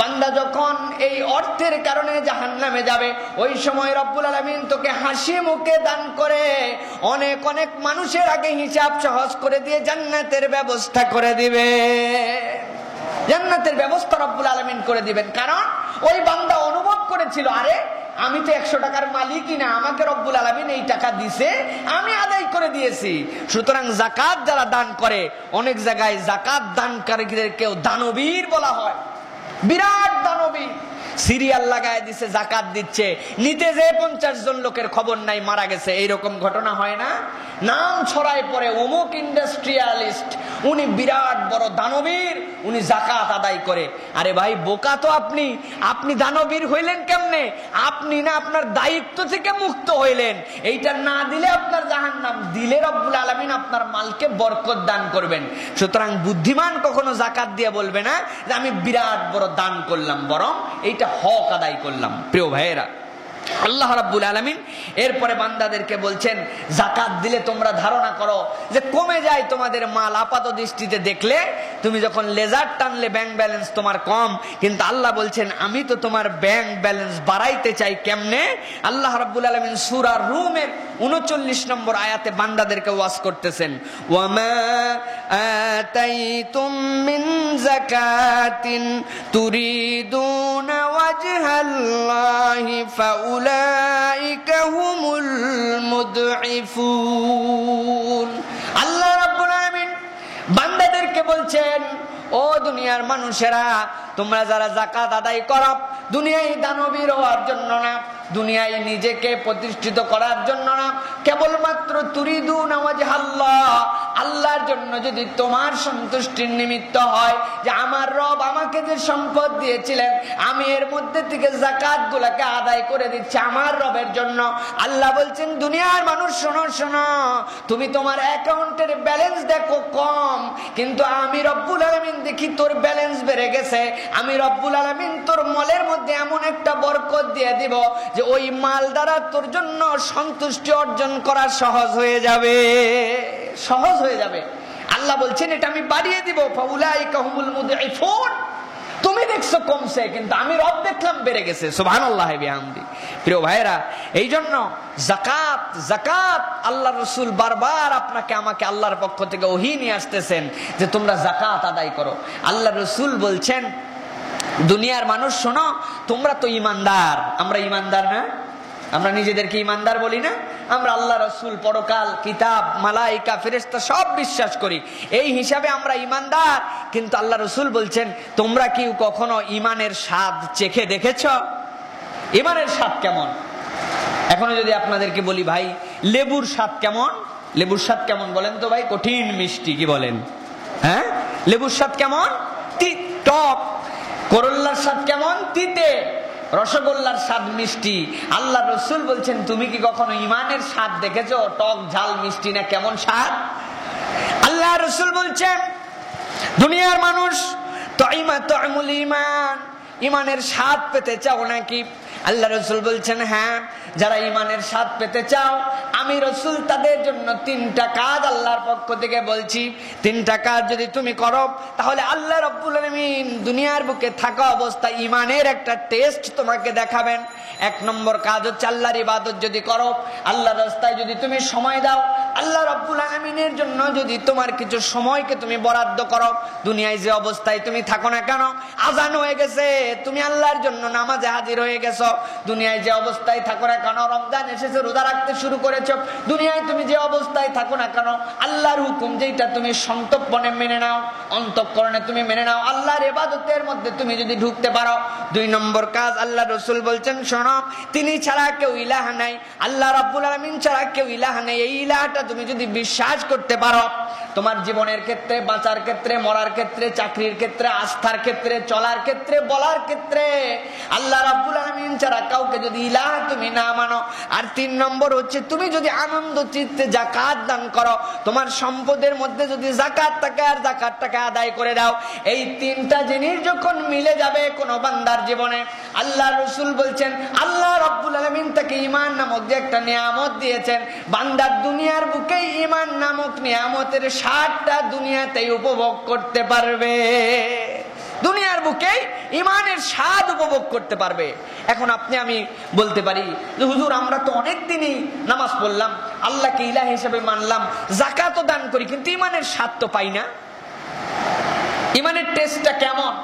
বান্দা যখন এই অর্থের কারণে জাহান্নামে যাবে, ওই সময় রব্বুল আলামিন তোকে হাসি মুখে দান করে অনেক অনেক মানুষের আগে হিসাব সহজ করে দিয়ে জান্নাতের ব্যবস্থা করে দিবে। জান্নাতের ব্যবস্থা রব্বুল আলামিন করে দিবেন, কারণ ওই বান্দা অনুভব করেছিল, আরে আমি তো 100 টাকার মালিকই না, আমাকে রব্বুল আলামিন এই টাকা দিছে, আমি আদায় করে দিয়েছি। সুতরাং যাকাত যারা দান করে, অনেক জায়গায় যাকাত দানকারীদেরকেও দানবীর বলা হয়, বিরাট দানবীর। সিরিয়াল লাগায় দিছে, যাকাত দিচ্ছে, নিতে যে 50 জন লোকের খবর নাই, মারা গেছে, এইরকম ঘটনা হয় না? নাম ছড়ায় পড়ে অমুক ইন্ডাস্ট্রিয়ালিস্ট, উনি বিরাট বড় দানবীর, উনি যাকাত আদায় করে। আরে ভাই বোকা তো আপনি, আপনি দানবীর হইলেন কেমনে? আপনি না আপনার দায়িত্ব থেকে মুক্ত হইলেন। এইটা না দিলে আপনার জাহান্নাম, দিলে রব্বুল আলামিন আপনার মালকে বরকত দান করবেন। সুতরাং বুদ্ধিমান কখনো যাকাত দিয়ে বলবে না যে আমি বিরাট বড় দান করলাম, বরং এইটা হক আদায় করলাম। প্রিয় ভাইয়েরা, আল্লাহ রাব্বুল আলামিন এরপরে বান্দাদেরকে বলছেন, যাকাত দিলে তোমরা ধারণা করো যে কমে যায় তোমাদের মাল। আপাত দৃষ্টিতে দেখলে তুমি যখন লেজার টানলে ব্যাংক ব্যালেন্স তোমার কম, কিন্তু আল্লাহ বলছেন আমি তো তোমার ব্যাংক ব্যালেন্স বাড়াইতে চাই। কেমনে? আল্লাহ রাব্বুল আলামিন সূরা রুমের 39 নম্বর আয়াতে বান্দাদেরকে ওয়াজ করতেছেন, ওয়ামা আতাইতুম মিন যাকাতিন তুরিদুনা ওয়াজহাল্লাহি ফাউলাইকা হুমুল মুদঈফুন। আল্লাহ রাব্বুল আলামিন বান্দাদেরকে বলছেন, ও দুনিয়ার মানুষেরা, তোমরা যারা যাকাত আদায় করো, দুনিয়ায় দানবীর হওয়ার জন্য না, দুনিয়ায় নিজেকে প্রতিষ্ঠিত করার জন্য না, কেবলমাত্র তুরিদুনা ওয়াজহাল্লাহ, আল্লাহর জন্য যদি তোমার সন্তুষ্টির নিমিত্ত হয় যে আমার রব আমাকে যে সম্পদ দিয়েছিলেন, আমি এর মধ্যে থেকে যাকাত গুলাকে আদায় করে দিচ্ছি আমার রবের জন্য। আল্লাহ বলছেন, দুনিয়ার মানুষ শোনো শোনো, তুমি তোমার অ্যাকাউন্টের ব্যালেন্স দেখো কম, কিন্তু আমি রব্বুল আলামিন দেখি তোর ব্যালেন্স বেড়ে গেছে। আমি রব্বুল আলামিন তোর মলের মধ্যে এমন একটা বরকত দিয়ে দিব যে ওই মাল দ্বারা তোর জন্য সন্তুষ্টি অর্জন করা সহজ হয়ে যাবে, সহজ হয়ে যাবে। আল্লাহ বলছেন এটা আমি বাড়িয়ে দিব। ফাউলাইকা হুমুল মুদঈফুন। তুমি দেখছো কমছে, কিন্তু আমি রব দেখলাম বেড়ে গেছে। সুবহানাল্লাহ বিহামদি। প্রিয় ভাইরা, এই জন্য যাকাত, যাকাত আল্লাহর রাসূল বারবার আপনাকে আমাকে আল্লাহর পক্ষ থেকে ওহী নিয়ে আসতেছেন যে তোমরা যাকাত আদায় করো। আল্লাহর রাসূল বলছেন, দুনিয়ার মানুষ শোনো, তোমরা তো ঈমানদার। আমরা ঈমানদার না? আমরা নিজেদেরকে ঈমানদার বলি না? আমরা আল্লাহ রাসূল, পরকাল, কিতাব, মালায়েকা, ফেরেশতা সব বিশ্বাস করি, এই হিসাবে আমরা ঈমানদার। কিন্তু আল্লাহ রাসূল বলছেন, তোমরা কি কখনো ঈমানের স্বাদ চেখে দেখেছো? ঈমানের স্বাদ কেমন? এখনো যদি আপনাদেরকে বলি, ভাই লেবুর স্বাদ কেমন? লেবুর স্বাদ কেমন বলেন তো ভাই? কঠিন মিষ্টি, কি বলেন? হ্যাঁ, লেবুর স্বাদ কেমন? টক। করল্লার স্বাদ কেমন? তিতে। রসগোল্লার স্বাদ মিষ্টি। আল্লাহ রাসূল বলছেন, তুমি কি কখনো ঈমানের স্বাদ দেখেছো? টক, ঝাল, মিষ্টি না কেমন স্বাদ? আল্লাহ রাসূল বলছেন, দুনিয়ার মানুষ তাইমা তাইমুল ঈমান, ঈমানের স্বাদ পেতে চাও নাকি? আল্লাহ রাসূল বলছেন, হ্যাঁ, যারা ঈমানের স্বাদ পেতে চাও আমি রাসূল তাদের জন্য 3টা কাজ আল্লাহর পক্ষ থেকে বলছি। 3টা কাজ যদি তুমি করো তাহলে আল্লাহ রাব্বুল আলামিন দুনিয়ার বুকে থাকা অবস্থায় ঈমানের একটা টেস্ট তোমাকে দেখাবেন। 1 নম্বর কাজ হচ্ছে আল্লাহর ইবাদত যদি করো, আল্লাহর রাস্তায় যদি তুমি সময় দাও, আল্লাহ রাব্বুল আলামিনের জন্য যদি তোমার কিছু সময়কে তুমি বরাদ্দ করো, দুনিয়ায় যে অবস্থায় তুমি থাকো না কেন, আজান হয়ে গেছে, তুমি আল্লাহর জন্য নামাজে হাজির হয়ে গেছো, দুনিয়ায় যে অবস্থায় থাকো না কেন, রমজান এসেছে, রোজা রাখতে শুরু করেছো, দুনিয়ায় তুমি যে অবস্থায় থাকো না কেন, আল্লাহর হুকুম যেটা তুমি সন্তর্পণে মেনে নাও, অন্তঃকরণে তুমি মেনে নাও, আল্লাহর ইবাদতের মধ্যে তুমি যদি ঢুকতে পারো। 2 নম্বর কাজ আল্লাহ রাসূল বলছেন, শোনো, তিনি ছাড়া কেউ ইলাহ নাই, আল্লাহ রাব্বুল আলামিন ছাড়া কেউ ইলাহ নাই, এই ইলাহটা তুমি যদি বিশ্বাস করতে পারো, তোমার জীবনের ক্ষেত্রে, বাঁচার ক্ষেত্রে, মরার ক্ষেত্রে, চাকরির ক্ষেত্রে, আস্থার ক্ষেত্রে, চলার ক্ষেত্রে, বলার ক্ষেত্রে আল্লাহ রাব্বুল আলামিন ছাড়া কাউকে যদি ইলাহ তুমি না মানো। আর 3 নম্বর হচ্ছে তুমি যদি আনন্দ চিত্তে যাকাত দান করো, তোমার সম্পদের মধ্যে যদি যাকাত থাকে আর যাকাতটাকে আদায় করে দাও, এই 3টা জিনিস যখন মিলে যাবে কোন বান্দার জীবনে, আল্লাহ রাসূল বলছেন আল্লাহ রাব্বুল আলামিন তাকে ঈমান নামক যে একটা নিয়ামত দিয়েছেন, বান্দার দুনিয়ার বুকে ঈমান নামক নিয়ামতের স্বাদটা দুনিয়াতেই উপভোগ করতে পারবে, দুনিয়ার বুকে ঈমানের স্বাদ উপভোগ করতে পারবে। এখন আপনি আমি বলতে পারি যে হুজুর আমরা তো অনেক দিনই নামাজ পড়লাম, আল্লাহকে ইলাহ হিসেবে মানলাম, যাকাতও দান করি, কিন্তু ঈমানের স্বাদ তো পাই না, ঈমানের টেস্টটা কেমন?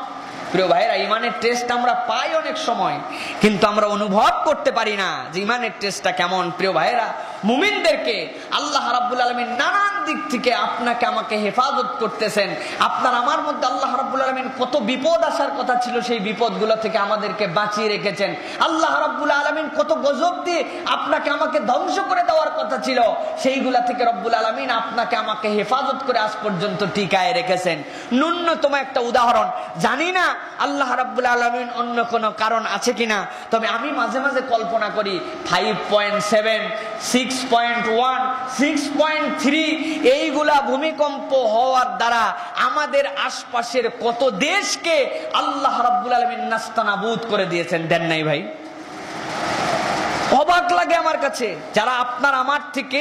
প্রিয় ভাইরা, ঈমানের টেস্ট আমরা পাই অনেক সময়, কিন্তু আমরা অনুভব করতে পারি না যে ঈমানের টেস্টটা কেমন। প্রিয় ভাইরা, মুমিনদেরকে আল্লাহ রাব্বুল আলামিন নানান দিক থেকে আপনাকে আমাকে হেফাজত করতেছেন। আপনার আমার মধ্যে আল্লাহ রাব্বুল আলামিন কত বিপদ আসার কথা ছিল, সেই বিপদগুলো থেকে আমাদেরকে বাঁচিয়ে রেখেছেন। আল্লাহ রাব্বুল আলামিন কত গজব দিয়ে আপনাকে আমাকে ধ্বংস করে দেওয়ার কথা ছিল, সেইগুলা থেকে রব্বুল আলামিন আপনাকে আমাকে হেফাজত করে আজ পর্যন্ত টিকায় রেখেছেন। ন্যূনতম একটা উদাহরণ, জানি না আল্লাহ রাব্বুল আলামিন অন্য কোনো কারণ আছে কিনা, তবে আমি মাঝে মাঝে কল্পনা করি 5.7, 6.1, 6.3 এইগুলা ভূমিকম্প হওয়ার দ্বারা আমাদের আশপাশের কত দেশকে আল্লাহ রাব্বুল আলামিন নাস্তানাবুদ করে দিয়েছেন, দেন নাই ভাই? অবাক লাগে আমার কাছে, যারা আপনার আমার থেকে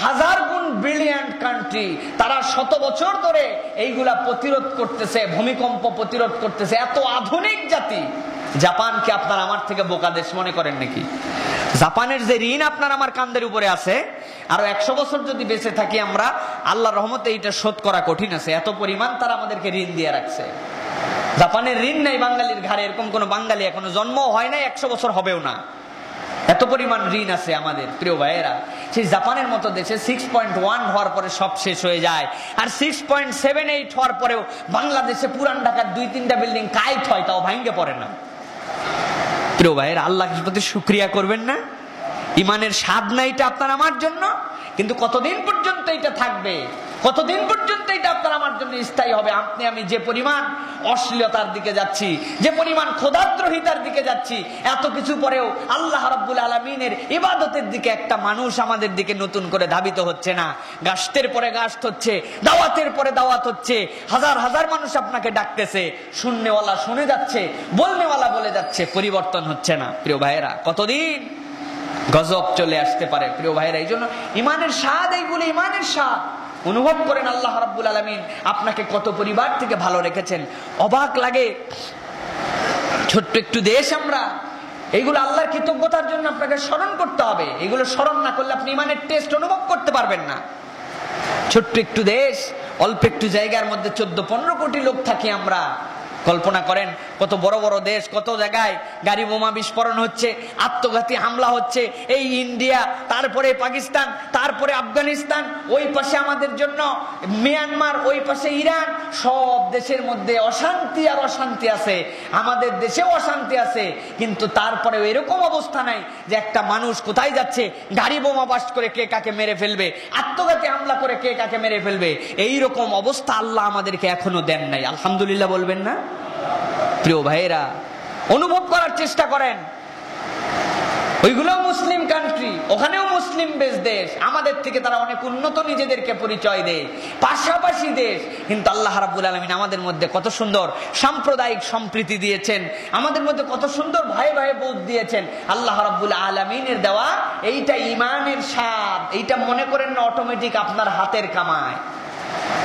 1000 গুণ ব্রিলিয়ান্ট কান্ট্রি, তারা 100 বছর ধরে এইগুলা প্রতিরোধ করতেছে, ভূমিকম্প প্রতিরোধ করতেছে, এত আধুনিক জাতি। জাপানকে আপনার আমার থেকে বোকা দেশ মনে করেন নাকি? জাপানের যে ঋণ আপনার আমার কাঁধের উপরে আছে, আরো 100 বছর যদি বেঁচে থাকি আমরা, আল্লাহর রহমতে এটা শোধ করা কঠিন আছে, এত পরিমাণ তারা আমাদেরকে ঋণ দিয়ে রাখছে। জাপানের ঋণ নাই বাঙালির ঘাড়ে, এরকম কোন বাঙালি এখনো জন্ম হয় নাই, 100 বছর হবেও না, এত পরিমাণ ঋণ আছে আমাদের। প্রিয় ভাইয়েরা, সেই জাপানের মতো দেশে 6.1 হওয়ার পরে সব শেষ হয়ে যায়, আর 6.78 হওয়ার পরেও বাংলাদেশে পুরান ঢাকার 2-3টা বিল্ডিং কাইট হয়, তাও ভাঙ্গে পড়ে না। প্রিয় ভাইয়েরা, আল্লাহর প্রতি শুকরিয়া করবেন না? ঈমানের স্বাদ না এটা আপনার আমার জন্য, কিন্তু কতদিন পর্যন্ত এটা থাকবে, কতদিন পর্যন্ত এটা আপনার আমার জন্য স্থায়ী হবে? আপনি আমি যে পরিমাণ অশ্লীলতার দিকে যাচ্ছি, যে পরিমাণ খোদাদ্রোহিতার দিকে যাচ্ছি, এত কিছু পরেও আল্লাহ রাব্বুল আলামিনের ইবাদতের দিকে একটা মানুষ আমাদের দিকে নতুন করে ধাবিত হচ্ছে না। গাস্তের পরে গাস্ত হচ্ছে, দাওয়াতের পরে দাওয়াত হচ্ছে, হাজার হাজার মানুষ আপনাকে ডাকতেছে, শুননেওয়ালা শুনে যাচ্ছে, বলনেওয়ালা বলে যাচ্ছে, পরিবর্তন হচ্ছে না। প্রিয় ভাইয়েরা, কতদিন গজব চলে আসতে পারে? প্রিয় ভাইয়েরা, এই জন্য ঈমানের স্বাদ, এইগুলো ঈমানের স্বাদ অনুভব করেন। আল্লাহ রাব্বুল আলামিন আপনাকে কত পরিবার থেকে ভালো রেখেছেন, অবাক লাগে। ছোট্ট একটু দেশ আমরা, এইগুলো আল্লাহর কৃতজ্ঞতার জন্য আপনাকে স্মরণ করতে হবে। এগুলো স্মরণ না করলে আপনি ঈমানের টেস্ট অনুভব করতে পারবেন না। ছোট্ট একটু দেশ, অল্প একটু জায়গার মধ্যে 14-15 কোটি লোক থাকি আমরা। কল্পনা করেন কত বড় বড় দেশ, কত জায়গায় গাড়ি বোমা বিস্ফোরণ হচ্ছে, আত্মঘাতী হামলা হচ্ছে। এই ইন্ডিয়া, তারপরে পাকিস্তান, তারপরে আফগানিস্তান, ওই পাশে আমাদের জন্য মিয়ানমার, ওই পাশে ইরান, সব দেশের মধ্যে অশান্তি আর অশান্তি আছে। আমাদের দেশেও অশান্তি আছে, কিন্তু তারপরে এরকম অবস্থা নাই যে একটা মানুষ কোথায় যাচ্ছে গাড়ি বোমা বাস্ট করে কে কাকে মেরে ফেলবে, আত্মঘাতী হামলা করে কে কাকে মেরে ফেলবে। এইরকম অবস্থা আল্লাহ আমাদেরকে এখনো দেন নাই। আলহামদুলিল্লাহ বলবেন না? প্রিয় ভাইয়েরা, অনুভব করার চেষ্টা করেন। ওইগুলো মুসলিম কান্ট্রি, ওখানেও মুসলিম দেশ, আমাদের থেকে তারা অনেক উন্নত নিজেদেরকে পরিচয় দেয়, পাশাপাশি দেশ। কিন্তু আল্লাহ রাব্বুল আলামিন আমাদের মধ্যে কত সুন্দর সাম্প্রদায়িক সম্প্রীতি দিয়েছেন, আমাদের মধ্যে কত সুন্দর ভাই ভাই বোধ দিয়েছেন। আল্লাহ রাব্বুল আলামিনের দেওয়া এইটা ইমানের স্বাদ। এইটা মনে করেন না অটোমেটিক আপনার হাতের কামায়,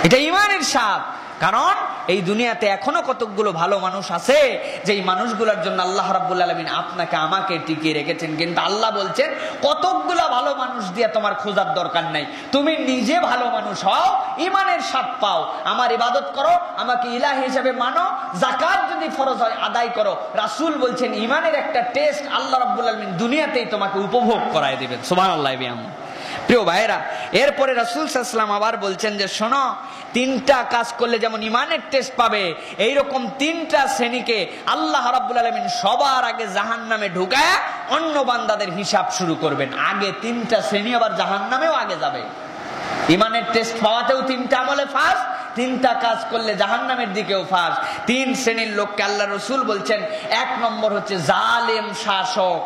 এটা ইমানের স্বাদ। কারণ এই দুনিয়াতে এখনো কতগুলো ভালো মানুষ আছে, যেই মানুষগুলোর জন্য আল্লাহ রাব্বুল আলামিন আপনাকে আমাকে টিকিয়ে রেখেছেন। কিন্তু আল্লাহ বলছেন কতগুলো ভালো মানুষ দিয়ে তোমার খোঁজার দরকার নাই, তুমি নিজে ভালো মানুষ হও, ইমানের স্বাদ পাও, আমার ইবাদত করো, আমাকে ইলাহি হিসেবে মানো, যাকাত যদি ফরজ হয় আদায় করো। রাসূল বলছেন ইমানের একটা টেস্ট আল্লাহ রাব্বুল আলামিন দুনিয়াতেই তোমাকে উপভোগ করায় দিবেন। সুবহানাল্লাহ। প্রিয় ভাইরা, এরপরে রাসূল সাল্লাল্লাহু আলাইহি ওয়াসাল্লাম আবার বলছেন যে শোনো, তিনটা কাজ করলে যেমন ইমানের টেস্ট পাবে, এইরকম তিনটা শ্রেণীকে আল্লাহ রাব্বুল আলামিন সবার আগে জাহান্নামে ঢুকায় অন্য বান্দাদের হিসাব শুরু করবেন। আগে তিনটা শ্রেণী আবার জাহান্নামেও আগে যাবে। ইমানের টেস্ট পাওয়াতেও তিনটা আমলে ফার্স্ট, তিনটা কাজ করলে জাহান্নামের দিকেও ফার্স্ট। তিন শ্রেণীর লোককে আল্লাহ রাসূল বলছেন, এক নম্বর হচ্ছে জালেম শাসক,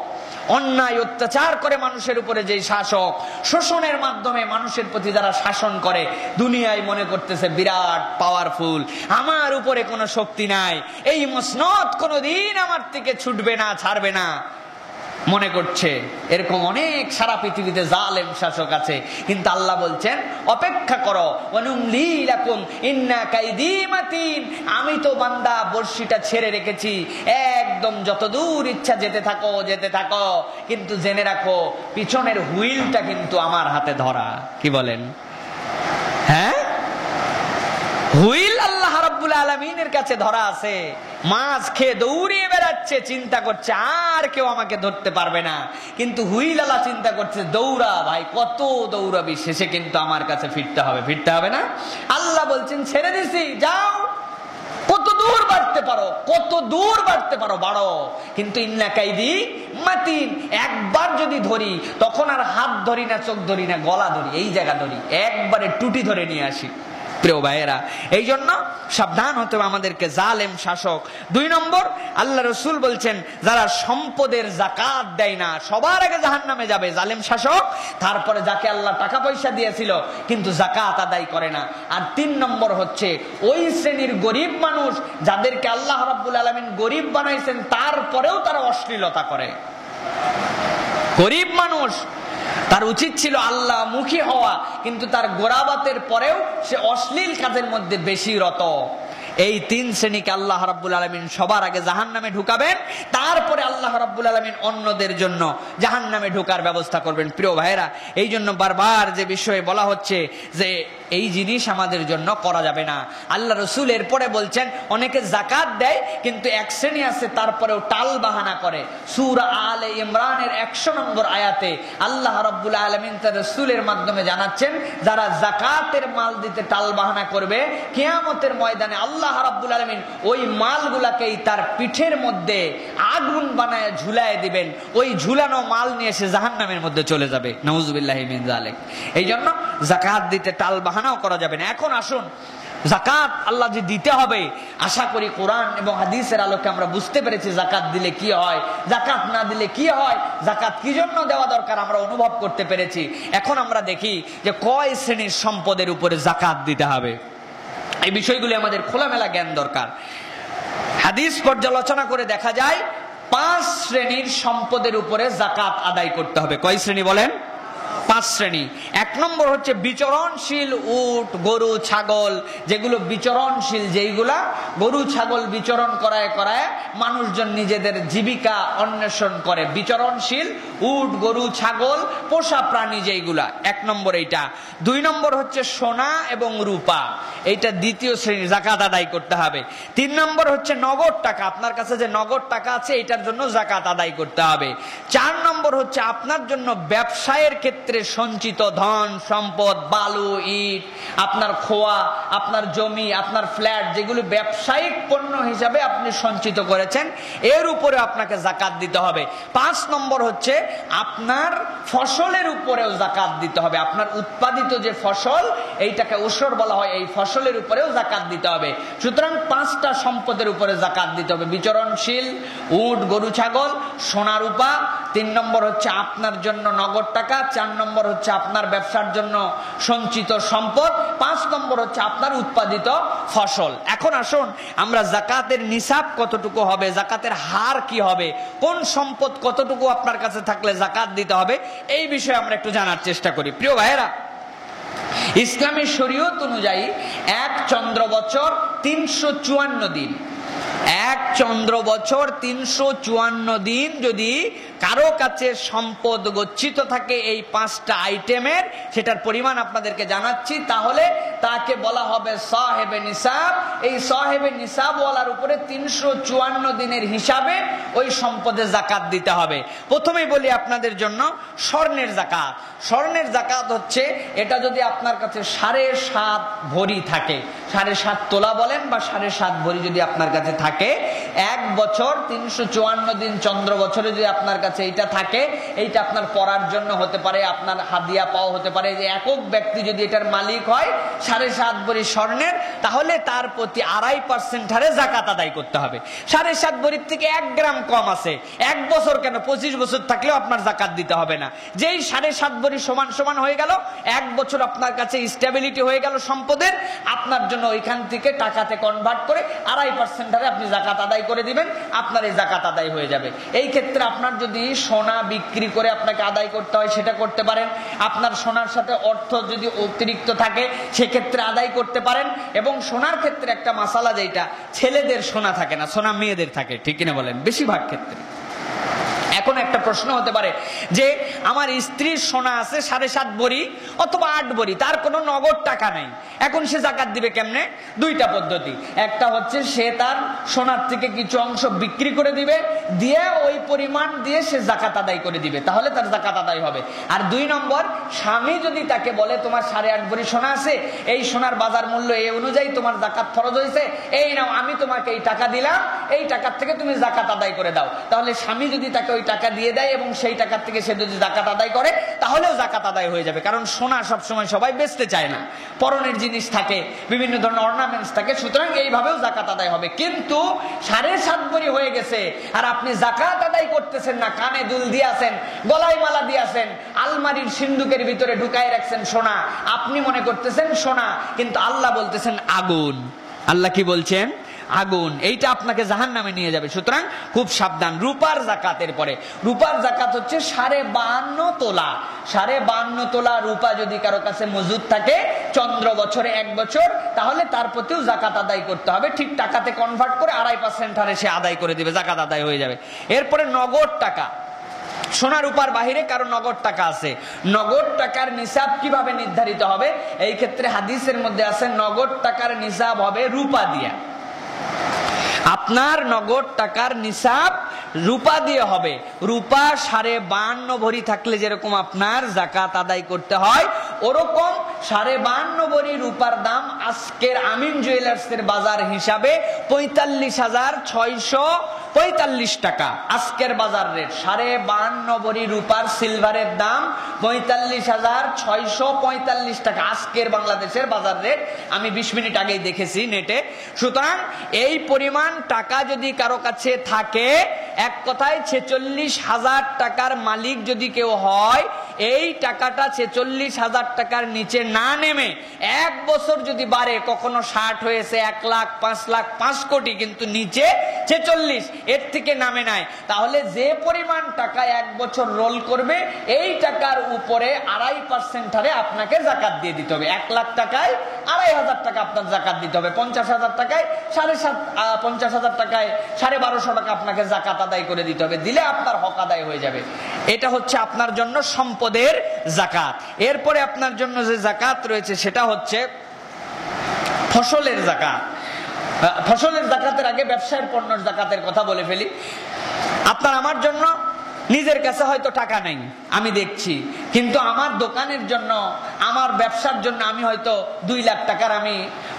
অন্যায় অত্যাচার করে মানুষের উপরে যে শাসক, শোষণের মাধ্যমে মানুষের প্রতি যারা শাসন করে, দুনিয়ায় মনে করতেছে বিরাট পাওয়ারফুল, আমার উপরে কোনো শক্তি নাই, এই মসনদ কোনোদিন আমার থেকে ছুটবে না, ছাড়বে না, মনে করছে। এরকম অনেক সারা পৃথিবীতে জালেম শাসক আছে। কিন্তু আল্লাহ বলছেন অপেক্ষা করো, ওয়ানুমলি লাকুম ইন্না কাইদি মাতিন, আমি তো বান্দা বর্ষিটা ছেড়ে রেখেছি, একদম যতদূর ইচ্ছা যেতে থাকো, যেতে থাকো, কিন্তু জেনে রাখো পিছনের হুইলটা কিন্তু আমার হাতে ধরা। কি বলেন? হ্যাঁ, হুইল আল্লাহ রাব্বুল আলামিনের কাছে ধরা আছে। মাছ খেয়ে দৌড়িয়ে বেড়াচ্ছে, চিন্তা করছে আর কেউ আমাকে ধরতে পারবে না, কিন্তু হুইল আল্লাহ চিন্তা করছে দৌড়া ভাই, কত দৌড়াবি, শেষে কিন্তু আমার কাছে ফিরতে হবে, ফিরতে হবে না? আল্লাহ বলছেন ছেড়ে দিছি, যাও, কত দূর বাড়তে পারো, কত দূর বাড়তে পারো বাড়ো, কিন্তু ইন্না কাইদি মাতিন, একবার যদি ধরি তখন আর হাত ধরি না, চোখ ধরি না, গলা ধরি, এই জায়গা ধরি, একবারে টুটি ধরে নিয়ে আসি। প্রিয় ভাইয়েরা, এই জন্য সাবধান হতে হবে আমাদেরকে জালেম শাসক। দুই নম্বর, আল্লাহ রাসূল বলছেন যারা সম্পদের যাকাত দেয় না সবার আগে জাহান্নামে যাবে, জালেম শাসক, তারপরে যাকে আল্লাহ টাকা পয়সা দিয়েছিল কিন্তু যাকাত আদায় করে না। আর তিন নম্বর হচ্ছে ওই শ্রেণীর গরিব মানুষ যাদেরকে আল্লাহ রাব্বুল আলামিন গরিব বানাইছেন, তারপরেও তারা অশ্লীলতা করে। গরিব মানুষ, তার উচিত ছিল আল্লাহ মুখী হওয়া, কিন্তু তার গোরাবাতের পরেও সে অশ্লীল কাজের মধ্যে বেশি রত। এই তিন শ্রেণীকে আল্লাহ রাব্বুল আলামিন সবার আগে জাহান্নামে ঢুকাবেন, তারপরে আল্লাহ রাব্বুল আলামিন অন্যদের জন্য জাহান্নামে ঢোকার ব্যবস্থা করবেন। প্রিয় ভাইরা, এই জন্য বারবার যে বিষয়ে বলা হচ্ছে যে এই জিনিস আমাদের জন্য করা যাবে না। আল্লাহ রাসূল এরপরে বলছেন অনেকে যাকাত দেয় কিন্তু এক শ্রেণী আছে তারপরেও টাল বাহানা করে। সূরা আলে ইমরানের 100 নম্বর আয়াতে আল্লাহ রাব্বুল আলামিন তার রাসূলের মাধ্যমে জানাচ্ছেন যারা যাকাতের মাল দিতে টাল বাহানা করবে, কিয়ামতের ময়দানে আল্লাহ রাব্বুল আলামিন ওই মালগুলাকেই তার পিঠের মধ্যে আগুন বানায় ঝুলায় দিবেন, ওই ঝুলানো মাল নিয়ে সে জাহান্নামের মধ্যে চলে যাবে। নাউযুবিল্লাহি মিন যালিক। এই জন্য যাকাত দিতে টাল বাহানাও করা যাবে না। এখন আসুন, যাকাত আল্লাহ যে দিতে হবে, আশা করি কোরআন এবং হাদিসের আলোকে আমরা বুঝতে পেরেছি যাকাত দিলে কি হয়, যাকাত না দিলে কি হয়, যাকাত কি জন্য দেওয়া দরকার আমরা অনুভব করতে পেরেছি। এখন আমরা দেখি যে কয় শ্রেণীর সম্পদের উপরে যাকাত দিতে হবে। এই বিষয়গুলি আমাদের খোলামেলা জ্ঞান দরকার। হাদিস পর্যালোচনা করে দেখা যায় 5 শ্রেণীর সম্পদের উপরে যাকাত আদায় করতে হবে। কয় শ্রেণী বলেন? 5 শ্রেণী। 1 নম্বর হচ্ছে বিচরণশীল উট, গরু, ছাগল, যেগুলো বিচরণশীল, যেইগুলা গরু ছাগল বিচরণ করায় করায় মানুষজন নিজেদের জীবিকা অন্বেষণ করে, বিচরণশীল উট, গরু, ছাগল, পোষা প্রাণী যেইগুলা, 1 নম্বর এইটা। 2 নম্বর হচ্ছে সোনা এবং রূপা, এইটা দ্বিতীয় শ্রেণী, যাকাত আদায় করতে হবে। 3 নম্বর হচ্ছে নগদ টাকা, আপনার কাছে যে নগদ টাকা আছে এটার জন্য যাকাত আদায় করতে হবে। 4 নম্বর হচ্ছে আপনার জন্য ব্যবসায়ের ক্ষেত্রে ক্ষেত্রে সঞ্চিত ধন সম্পদ, বালু, ইট, আপনার খোয়া, আপনার জমি, আপনার ফ্ল্যাট, যেগুলো ব্যবসায়িক পণ্য হিসাবে আপনি সঞ্চিত করেছেন, এর উপরে আপনাকে যাকাত দিতে হবে। 5 নম্বর হচ্ছে আপনার ফসলের উপরেও যাকাত দিতে হবে। আপনার উৎপাদিত যে ফসল, এইটাকে ওসর বলা হয়, এই ফসলের উপরেও যাকাত দিতে হবে। সুতরাং 5টা সম্পদের উপরে যাকাত দিতে হবে: বিচরণশীল, উট, গরু, ছাগল, সোনা, রূপা। 3 নম্বর হচ্ছে আপনার জন্য নগদ টাকা। 4 নম্বর হচ্ছে আপনার ব্যবসার জন্য সঞ্চিত সম্পদ। 5 নম্বর হচ্ছে আপনার উৎপাদিত ফসল। এখন আসুন আমরা যাকাতের নিসাব কতটুকু হবে, যাকাতের হার কি হবে, কোন সম্পদ কতটুকু আপনার কাছে থাকলে যাকাত দিতে হবে, এই বিষয়ে আমরা একটু জানার চেষ্টা করি। প্রিয় ভাইয়েরা, ইসলামী শরীয়ত অনুযায়ী 1 চন্দ্র বছর 354 দিন, 1 চন্দ্র বছর 354 দিন যদি কারো কাছে সম্পদ গচ্ছিত থাকে এই 5টা আইটেমের, সেটার পরিমাণ আপনাদেরকে জানাচ্ছি, তাহলে তাকে বলা হবে সাহেবে নিসাব। এই সাহেবে নিসাব ওয়ালার উপরে 354 দিনের হিসাবে ওই সম্পদে যাকাত দিতে হবে। প্রথমেই বলি আপনাদের জন্য স্বর্ণের যাকাত। স্বর্ণের যাকাত হচ্ছে, এটা যদি আপনার কাছে 7.5 ভরি থাকে, 7.5 তোলা বলেন বা 7.5 ভরি যদি আপনার কাছে থাকে, 1 বছর 354 দিন চন্দ্র বছরে যদি আপনার কাছে এইটা থাকে, এইটা আপনার পড়ার জন্য হতে পারে, আপনার হাদিয়া পাওয়া হতে পারে। যে একক ব্যক্তি যদি এটার মালিক হয় 7.5 ভরি স্বর্ণের, তাহলে তার প্রতি 2.5% হারে যাকাত আদায় করতে হবে। 7.5 ভরির থেকে 1 গ্রাম কম আছে, 1 বছর কেন 25 বছর থাকলেও আপনার যাকাত দিতে হবে না। যেই 7.5 ভরি সমান সমান হয়ে গেল, 1 বছর আপনার কাছে স্টেবিলিটি হয়ে গেল সম্পদের, আপনার জন্য ওইখান থেকে টাকাতে কনভার্ট করে 2.5% হারে আপনি যাকাত আদায় করে দিবেন, আপনার এই যাকাত আদায় হয়ে যাবে। এই ক্ষেত্রে আপনার যদি সোনা বিক্রি করে আপনাকে আদায় করতে হয়, সেটা করতে পারেন। আপনার সোনার সাথে অর্থ যদি অতিরিক্ত থাকে, সেক্ষেত্রে আদায় করতে পারেন। এবং সোনার ক্ষেত্রে একটা মাসালা, যেটা ছেলেদের সোনা থাকে না, সোনা মেয়েদের থাকে, ঠিক কিনা বলেন, বেশিরভাগ ক্ষেত্রে। এখন একটা প্রশ্ন হতে পারে যে আমার স্ত্রীর সোনা আছে 7.5 ভরি অথবা 8 ভরি, তার কোনো নগদ টাকা নেই, এখন সে যাকাত দিবে কেমনে? 2টা পদ্ধতি। একটা হচ্ছে সে তার সোনার থেকে কিছু অংশ বিক্রি করে দিবে, দিয়ে ওই পরিমাণ দিয়ে সে যাকাত আদায় করে দিবে, তাহলে তার যাকাত আদায় হবে। আর 2 নম্বর, স্বামী যদি তাকে বলে তোমার 8.5 ভরি সোনা আছে, এই সোনার বাজার মূল্য এই অনুযায়ী তোমার যাকাত ফরজ হয়েছে, এই নাও আমি তোমাকে এই টাকা দিলাম, এই টাকার থেকে তুমি যাকাত আদায় করে দাও, তাহলে স্বামী যদি তাকে ওই টাকা দিয়ে দেয় এবং সেই টাকার থেকে সে যদি যাকাত আদায় করে, তাহলেও যাকাত আদায় হয়ে যাবে। কারণ সোনা সবসময় সবাই বেচতে চায় না, পরনের জিনিস থাকে, বিভিন্ন ধরনের অর্নামেন্টস থাকে, সুতরাং এইভাবেও যাকাত আদায় হবে। কিন্তু 7.5 ভরি হয়ে গেছে আর আপনি যাকাত আদায় করতেছেন না, কানে দুল দিয়েছেন, গলায় মালা দিয়েছেন, আলমারির সিন্ধুকের ভিতরে ঢুকায় রাখছেন সোনা, আপনি মনে করতেছেন সোনা, কিন্তু আল্লাহ বলতেছেন আগুন। আল্লাহ কি বলছেন? আগুন। এইটা আপনাকে জাহান্নামে নিয়ে যাবে। সুতরাং খুব সাবধান। রূপার যাকাতের পরে, রূপার যাকাত হচ্ছে 52.5 তোলা। 52.5 তোলা রূপা যদি কারো কাছে মজুদ থাকে চন্দ্র বছরে 1 বছর, তাহলে তার প্রতিও যাকাত আদায় করতে হবে। ঠিক টাকাতে কনভার্ট করে 2.5% হারে সে আদায় করে দিবে, যাকাত আদায় হয়ে যাবে। এরপরে নগদ টাকা। সোনা রূপার বাহিরে কারো নগদ টাকা আছে, নগদ টাকার নিসাব কিভাবে নির্ধারিত হবে? এই ক্ষেত্রে হাদিসের মধ্যে আছে নগদ টাকার নিসাব হবে রূপা দিয়া। আপনার নগদ টাকার নিসাব রূপা দিয়ে হবে। রূপা 52.5 ভরি থাকলে যেরকম আপনার যাকাত আদায় করতে হয়, ওরকম 52.5 ভরি রূপার দাম আজকের আমিন জুয়েলার্সের বাজার হিসাবে 45,645 টাকা। আজকের বাজার রেট 52.5 ভরি রূপার সিলভারের দাম 45,645 টাকা, আজকের বাংলাদেশের বাজার রেট। আমি 20 মিনিট আগেই দেখেছি নেটে। সুতরাং এই পরিমাণ টাকা যদি কারো কাছে থাকে, এক কথায় 46,000 টাকার মালিক যদি কেউ হয়, এই টাকাটা 46,000 টাকার নিচে না নেমে 1 বছর যদি বাড়ে, কখনো 60 হয়েছে, 1 লাখ, 5 লাখ, 5 কোটি, কিন্তু নিচে 46, এর থেকে নামে নাই, তাহলে যে পরিমাণ টাকা 1 বছর রোল করবে, এই টাকার উপরে 2.5% হারে আপনাকে যাকাত দিয়ে দিতে হবে। 1 লাখ টাকায় 2,500 টাকা আপনার যাকাত দিতে হবে। 50,000 টাকায় 50,000 টাকায় 1250 টাকা আপনাকে যাকাত আদায় করে দিতে হবে। দিলে আপনার হক আদায় হয়ে যাবে। এটা হচ্ছে আপনার জন্য সম্পদের যাকাত। এরপরে আপনার জন্য যে যাকাত রয়েছে সেটা হচ্ছে ফসলের যাকাত। ফসলের যাকাতের আগে ব্যবসায়ের পণ্যের যাকাতের কথা বলে ফেলি। আপনার আমার জন্য নিজের কাছে হয়তো টাকা নেই, আমি দেখছি, কিন্তু আমার দোকানের জন্য, আমার ব্যবসার জন্য আমি হয়তো 2 লাখ টাকার আমি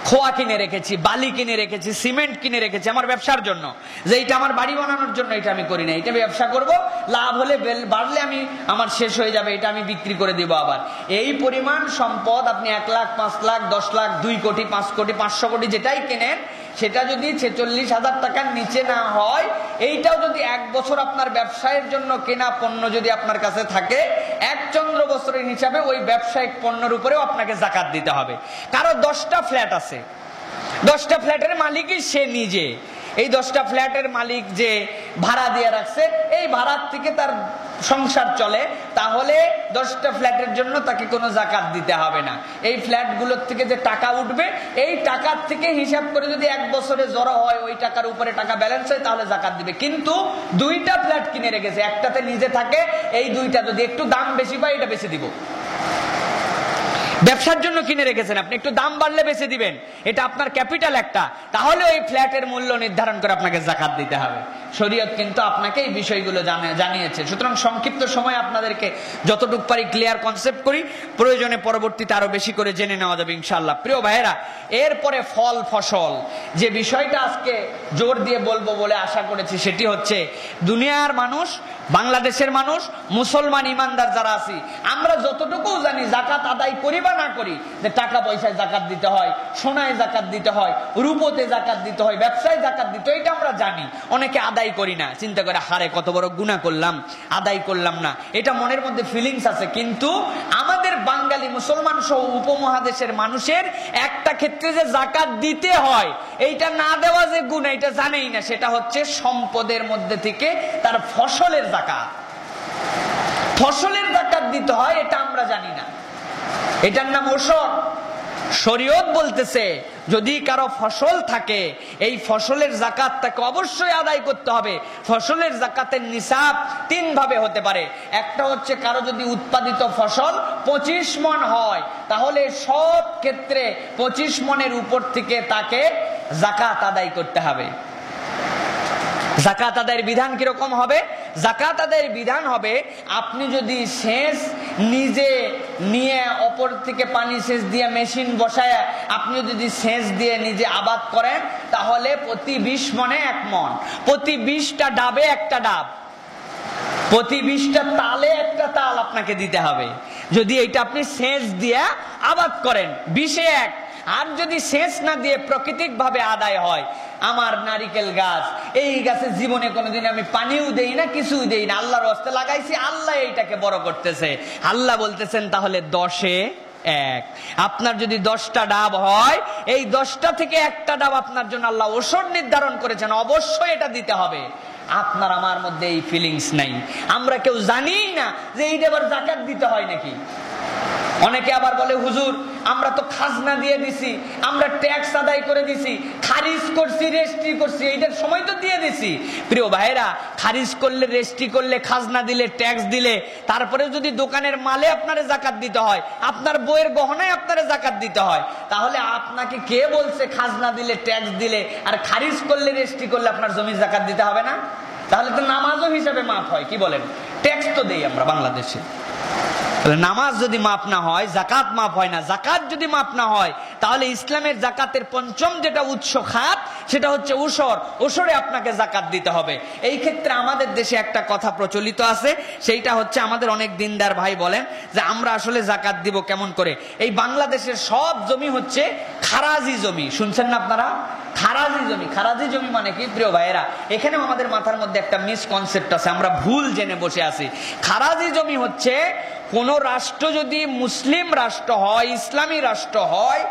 খোয়া কিনে রেখেছি, বালি কিনে রেখেছি, সিমেন্ট কিনে রেখেছি আমার ব্যবসার জন্য, যে এটা আমার বাড়ি বানানোর জন্য এটা আমি করি না, এটা ব্যবসা করব, লাভ হলে বাড়লে আমি আমার শেষ হয়ে যাবে, এটা আমি বিক্রি করে দিব। আবার এই পরিমাণ সম্পদ আপনি 1 লাখ, 5 লাখ, 10 লাখ, 2 কোটি, 5 কোটি, 500 কোটি যেটাই কেনেন, সেটা যদি 46,000 টাকার নিচে না হয়, এইটাও যদি 1 বছর আপনার ব্যবসায়ের জন্য কেনা পণ্য যদি আপনার কাছে থাকে, 1 চন্দ্র বছরের হিসাবে ওই ব্যবসায়িক পণ্যের উপরেও আপনাকে যাকাত দিতে হবে। কারো 10টা ফ্ল্যাট আছে, 10টা ফ্ল্যাটের মালিকই সে নিজে, এই 10টা ফ্ল্যাটের মালিক যে ভাড়া দিয়ে রাখছে, এই ভাড়ার থেকে তার সংসার চলে, তাহলে 10টা ফ্ল্যাটের জন্য তাকে কোনো যাকাত দিতে হবে না। এই ফ্ল্যাটগুলোর থেকে যে টাকা উঠবে, এই টাকার থেকে হিসাব করে যদি 1 বছরে জড়ো হয়, ওই টাকার উপরে টাকা ব্যালেন্স হয়, তাহলে যাকাত দিবে। কিন্তু 2টা ফ্ল্যাট কিনে রেখেছে, একটাতে নিজে থাকে, এই 2টা যদি একটু দাম বেশি পায়, এটা বেশি দিব। ব্যবসার জন্য কিনে রেখেছেন আপনি, একটু দাম বাড়লে বেচে দিবেন, এটা আপনার ক্যাপিটাল একটা, তাহলে ওই ফ্ল্যাটের মূল্য নির্ধারণ করে আপনাকে যাকাত দিতে হবে। শরীয়ত কিন্তু আপনাকে এই বিষয়গুলো জানিয়েছে। সুতরাং সংক্ষিপ্ত সময় আপনাদেরকে যতটুকু পারি ক্লিয়ার কনসেপ্ট করি, প্রয়োজনে পরবর্তীতে আরো বেশি করে জেনে নেওয়া যাবে ইনশাআল্লাহ। প্রিয় ভাইয়েরা, এরপরে ফল ফসল যে বিষয়টা আজকে জোর দিয়ে বলবো বলে আশা করেছি, সেটি হচ্ছে দুনিয়ার মানুষ, বাংলাদেশের মানুষ, মুসলমান ইমানদার যারা আছি, আমরা যতটুকু জানি যাকাত আদায় করি বা না করি, যে টাকা পয়সায় যাকাত দিতে হয়, সোনায় যাকাত দিতে হয়, রূপোতে যাকাত দিতে হয়, ব্যবসায় যাকাত দিতে হয়, এটা আমরা জানি। অনেকে আদায় করি না, চিন্তা করে হারে কত বড় গুনাহ করলাম, আদায় করলাম না, এটা মনের মধ্যে ফিলিংস আছে। কিন্তু আমাদের বাঙালি মুসলমান সহ উপমহাদেশের মানুষের একটা ক্ষেত্রে যে যাকাত দিতে হয়, এইটা না দেওয়া যে গুনাহ, এটা জানেই না। সেটা হচ্ছে সম্পদের মধ্যে থেকে তার ফসলের যাকাত, ফসলের যাকাত দিতে হয়, এটা আমরা জানি না। এটার নাম ওসর। শরীয়ত বলতেছে যদি কারো ফসল থাকে, এই ফসলের যাকাত তাকে অবশ্যই আদায় করতে হবে। ফসলের যাকাতের নিসাব 3 ভাবে হতে পারে। একটা হচ্ছে কারো যদি উৎপাদিত ফসল 25 মণ হয়, তাহলে সব ক্ষেত্রে 25 মণের উপর থেকে তাকে যাকাত আদায় করতে হবে। যাকাত আদায়ের বিধান কিরকম হবে? যাকাত আদায়ের বিধান হবে, আপনি যদি সেচ নিজে নিয়ে অপর থেকে পানি সেচ দিয়ে মেশিন বসায় আপনি যদি সেচ দিয়ে নিজে আবাদ করেন, তাহলে প্রতি 20 মণে 1 মণ, প্রতি 20টা ডাবে 1টা ডাব, প্রতি 20টা তালে 1টা তাল আপনাকে দিতে হবে, যদি এটা আপনি সেচ দিয়ে আবাদ করেন 20-এ 1। আর যদি সেচ না দিয়ে প্রাকৃতিক ভাবে আদায় হয়, আমার নারিকেল গাছ, এই গাছে জীবনে কোনোদিন আমি পানিও দেই না, কিছুই দেই না, আল্লাহর রাস্তে লাগাইছি, আল্লাহ এইটাকে বড় করতেছে, আল্লাহ বলতেছেন তাহলে 10-এ 1। আপনার যদি 10টা ডাব হয়, এই 10টা থেকে 1টা ডাব আপনার জন্য আল্লাহ ওসর নির্ধারণ করেছেন, অবশ্যই এটা দিতে হবে। আপনার আমার মধ্যে এই ফিলিংস নাই, আমরা কেউ জানি না যে এইটা আবার যাকাত দিতে হয় নাকি। অনেকে আবার বলে, হুজুর আমরা তো খাজনা দিয়ে দিছি, আমরা ট্যাক্স আদায় করে দিছি, খারিজ করছি, রেজিস্ট্রি করছি, এইটার সময় তো দিয়ে দিছি। প্রিয় ভাইরা, খারিজ করলে, রেজিস্ট্রি করলে, খাজনা দিলে, ট্যাক্স দিলে, তারপরে যদি দোকানের মালে আপনারে যাকাত দিতে হয়, আপনার বইয়ের গহনায় আপনারে যাকাত দিতে হয়, তাহলে আপনাকে কে বলছে খাজনা দিলে, ট্যাক্স দিলে আর খারিজ করলে, রেজিস্ট্রি করলে আপনার জমির যাকাত দিতে হবে না? তাহলে তো নামাজও হিসাবে মাফ হয়, কি বলেন? ট্যাক্স তো দেই আমরা বাংলাদেশে। নামাজ যদি মাপ না হয়, যাকাত মাপ হয় না। যাকাত যদি মাপ না হয়, তাহলে ইসলামের যাকাতের 5ম যেটা উৎস খাত, সেটা হচ্ছে ওসর। ওসরে আপনাকে যাকাত দিতে হবে। এই ক্ষেত্রে আমাদের দেশে একটা কথা প্রচলিত আছে, সেইটা হচ্ছে আমাদের অনেক দিনদার ভাই বলেন যে আমরা আসলে যাকাত দিব কেমন করে। এই বাংলাদেশের সব জমি হচ্ছে খারাজি জমি, শুনছেন না আপনারা? খারাজি জমি। খারাজি জমি মানে কি প্রিয় ভাইয়েরা? এখানেও আমাদের মাথার মধ্যে একটা মিসকনসেপ্ট আছে, আমরা ভুল জেনে বসে আছি। খারাজি জমি হচ্ছে কোন রাষ্ট্র যদি মুসলিম রাষ্ট্র হয়, ইসলামী রাষ্ট্র হয়,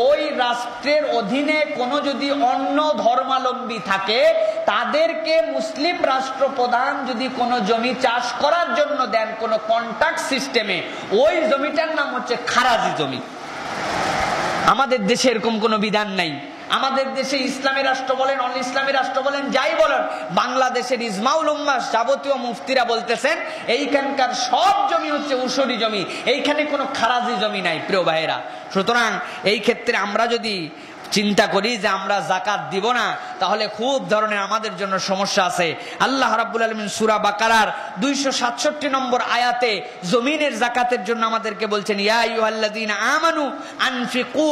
ওই রাষ্ট্রের অধীনে কোন যদি অন্য ধর্মাবলম্বী থাকে, তাদেরকে মুসলিম রাষ্ট্রপ্রধান যদি কোনো জমি চাষ করার জন্য দেন কোন কন্ট্রাক্ট সিস্টেমে, ওই জমিটার নাম হচ্ছে খারাজি জমি। আমাদের দেশে এরকম কোনো বিধান নাই। আমাদের দেশে ইসলামী রাষ্ট্র বলেন, অন ইসলামী রাষ্ট্র বলেন, যাই বলেন, বাংলাদেশের ইজমাউল উম্মাহ যাবতীয় মুফতিরা বলতেছেন এইখানকার সব জমি হচ্ছে উসরি জমি, এইখানে কোনো খারাজি জমি নাই প্রিয় ভাইয়েরা। সুতরাং এই ক্ষেত্রে আমরা যদি চিন্তা করি যে আমরা যাকাত দিব না, তাহলে খুব ধরনের আমাদের জন্য সমস্যা আছে। আল্লাহ রাব্বুল আলামিন সূরা বাকারার 267 নম্বর আয়াতে জমিনের যাকাতের জন্য আমাদেরকে বলছেন, ইয়া আইয়ুহাল্লাযীনা আমানু আনফিকু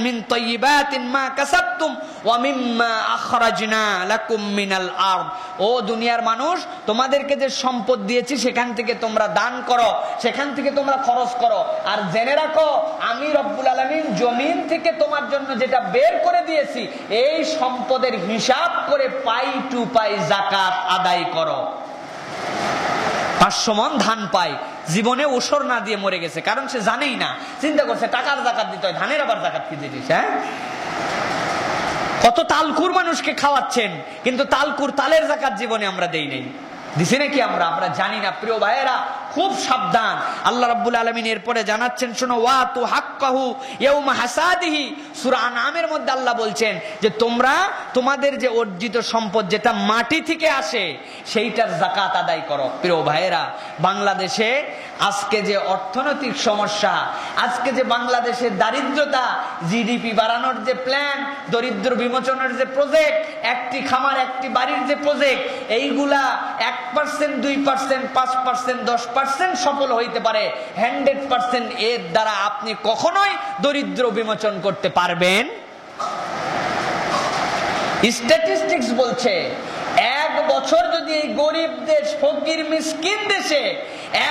মিন তাইয়্যিবাতিন মা কাসাবতুম ওয়া মিম্মা আখরাজনা লাকুম মিনাল আরদ। ও দুনিয়ার মানুষ, তোমাদেরকে যে সম্পদ দিয়েছি সেখান থেকে তোমরা দান করো, সেখান থেকে তোমরা খরচ করো। আর জেনে রাখো, আমি রব্বুল আলামিন জমিন থেকে তোমার জন্য যেটা বের করে দিয়েছি, এই সম্পদের হিসাব করে পাই টু পাই যাকাত আদায় করো। 500 মণ ধান পায়, জীবনে ওসর না দিয়ে মরে গেছে, কারণ সে জানেই না, চিন্তা করছে টাকার যাকাত দিতে হয়, ধানের আবার যাকাত কি জিনিস। হ্যাঁ, কত তালকুর মানুষকে খাওয়াচ্ছেন, কিন্তু তালকুর তালের যাকাত জীবনে আমরা দেই নাই, দিছি নাকি আমরা জানি না। প্রিয় ভাইয়েরা, খুব সাবধান। আল্লাহ রাব্বুল আলামিন এরপরে জানাচ্ছেন, শোনো, ওয়া তু হাক্কাহু ইয়াউমা হাসাদিহি। সূরা আনআমের মধ্যে আল্লাহ বলছেন যে তোমরা তোমাদের যে অর্জিত সম্পদ, যেটা মাটি থেকে আসে, সেইটার যাকাত আদায় করো। প্রিয় ভাইয়েরা, বাংলাদেশে আজকে যে অর্থনৈতিক সমস্যা, আজকে যে বাংলাদেশের দারিদ্রতা, জিডিপি বাড়ানোর যে প্ল্যান, দরিদ্র বিমোচনের যে প্রজেক্ট, একটি খামার একটি বাড়ির যে প্রজেক্ট, এইগুলা 1%, 2%, 5%, 10% সফল হইতে পারে, 100% এর দ্বারা আপনি কখনোই দরিদ্র বিমোচন করতে পারবেন। স্ট্যাটিস্টিক্স বলছে, 1 বছর যদি এই গরিব দেশ, ফকির মিসকিন দেশে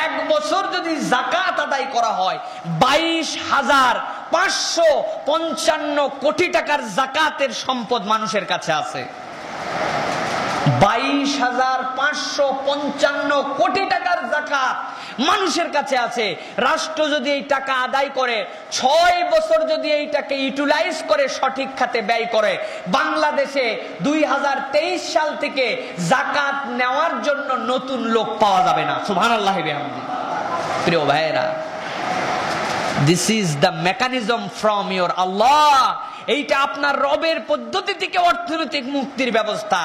1 বছর যদি যাকাত আদায় করা হয়, 22,555 কোটি টাকার যাকাতের সম্পদ মানুষের কাছে আছে। 22,555 কোটি টাকার যাকাত মানুষের কাছে আছে। রাষ্ট্র যদি এই টাকা আদায় করে, 6 বছর যদি এইটাকে ইউটিলাইজ করে, সঠিক খাতে ব্যয় করে, বাংলাদেশে 2023 সাল থেকে যাকাত নেওয়ার জন্য নতুন লোক পাওয়া যাবে না। সুবহানাল্লাহি বিহামদিহি। প্রিয় ভাইয়েরা, this is the mechanism from your Allah. এইটা আপনার রবের পদ্ধতি থেকে অর্থনৈতিক মুক্তির ব্যবস্থা।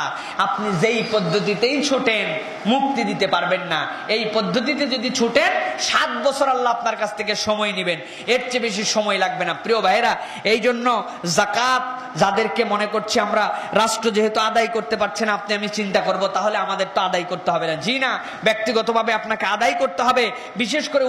আপনি যেই পদ্ধতিতেই ছুটেন, মুক্তি দিতে পারবেন না। এই পদ্ধতিতে যদি ছুটেন, 7 বছর আল্লাহ আপনার কাছ থেকে সময় নেবেন, এর চেয়ে বেশি সময় লাগবে না। প্রিয় ভাইয়েরা, এই জন্য যাকাত যাদেরকে মনে করছে আমরা রাষ্ট্র যেহেতু আদায় করতে পারছে না, আপনি আমি চিন্তা করব তাহলে আমাদের তো আদায় করতে হবে না। জি না, ব্যক্তিগতভাবে আপনাকে আদায় করতে হবে। বিশেষ করে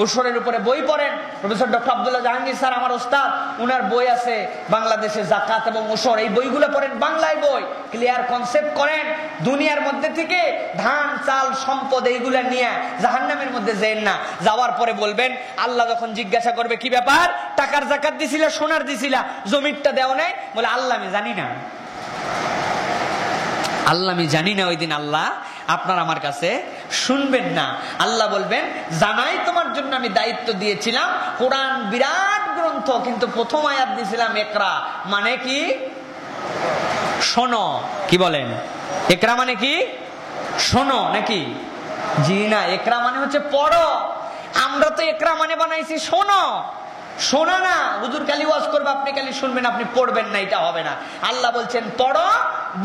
উসরের উপরে বই পড়েন। Professor doctor Abdullah Jahangir sir আমার ওস্তাদ, উনার বই আছে বাংলাদেশে যাকাত এবং উসর, এই বইগুলো পড়েন, বাংলায় বই, ক্লিয়ার কনসেপ্ট করেন। দুনিয়ার মধ্যে থেকে ধান চাল সম্পদ এইগুলা নিয়ে জাহান্নামের মধ্যে যেন না। যাওয়ার পরে বলবেন, আল্লাহ যখন জিজ্ঞাসা করবে কি ব্যাপার, টাকার যাকাত দিছিলা, সোনার দিছিলা, জমিরটা দেও নাই, বলে আল্লাহ আমি জানি না, আল্লাহ আমি জানি না। ওই দিন আল্লাহ আপনার আমার কাছে শুনবেন না। আল্লাহ বলবেন, জানাই তোমার জন্য আমি দায়িত্ব দিয়েছিলাম। কোরআন বিরাট গ্রন্থ, কিন্তু প্রথম আয়াত দিয়েছিলাম ইকরা, মানে কি? শোনো। কি বলেন? ইকরা মানে কি? শোনো নাকি? জি না, ইকরা মানে হচ্ছে পড়ো। আমরা তো ইকরা মানে বানাইছি শোনো। শোনা না, হুজুর খালি ওয়াজ করবে, আপনি খালি শুনবেন, আপনি পড়বেন না, এটা হবে না। আল্লাহ বলছেন পড়ো,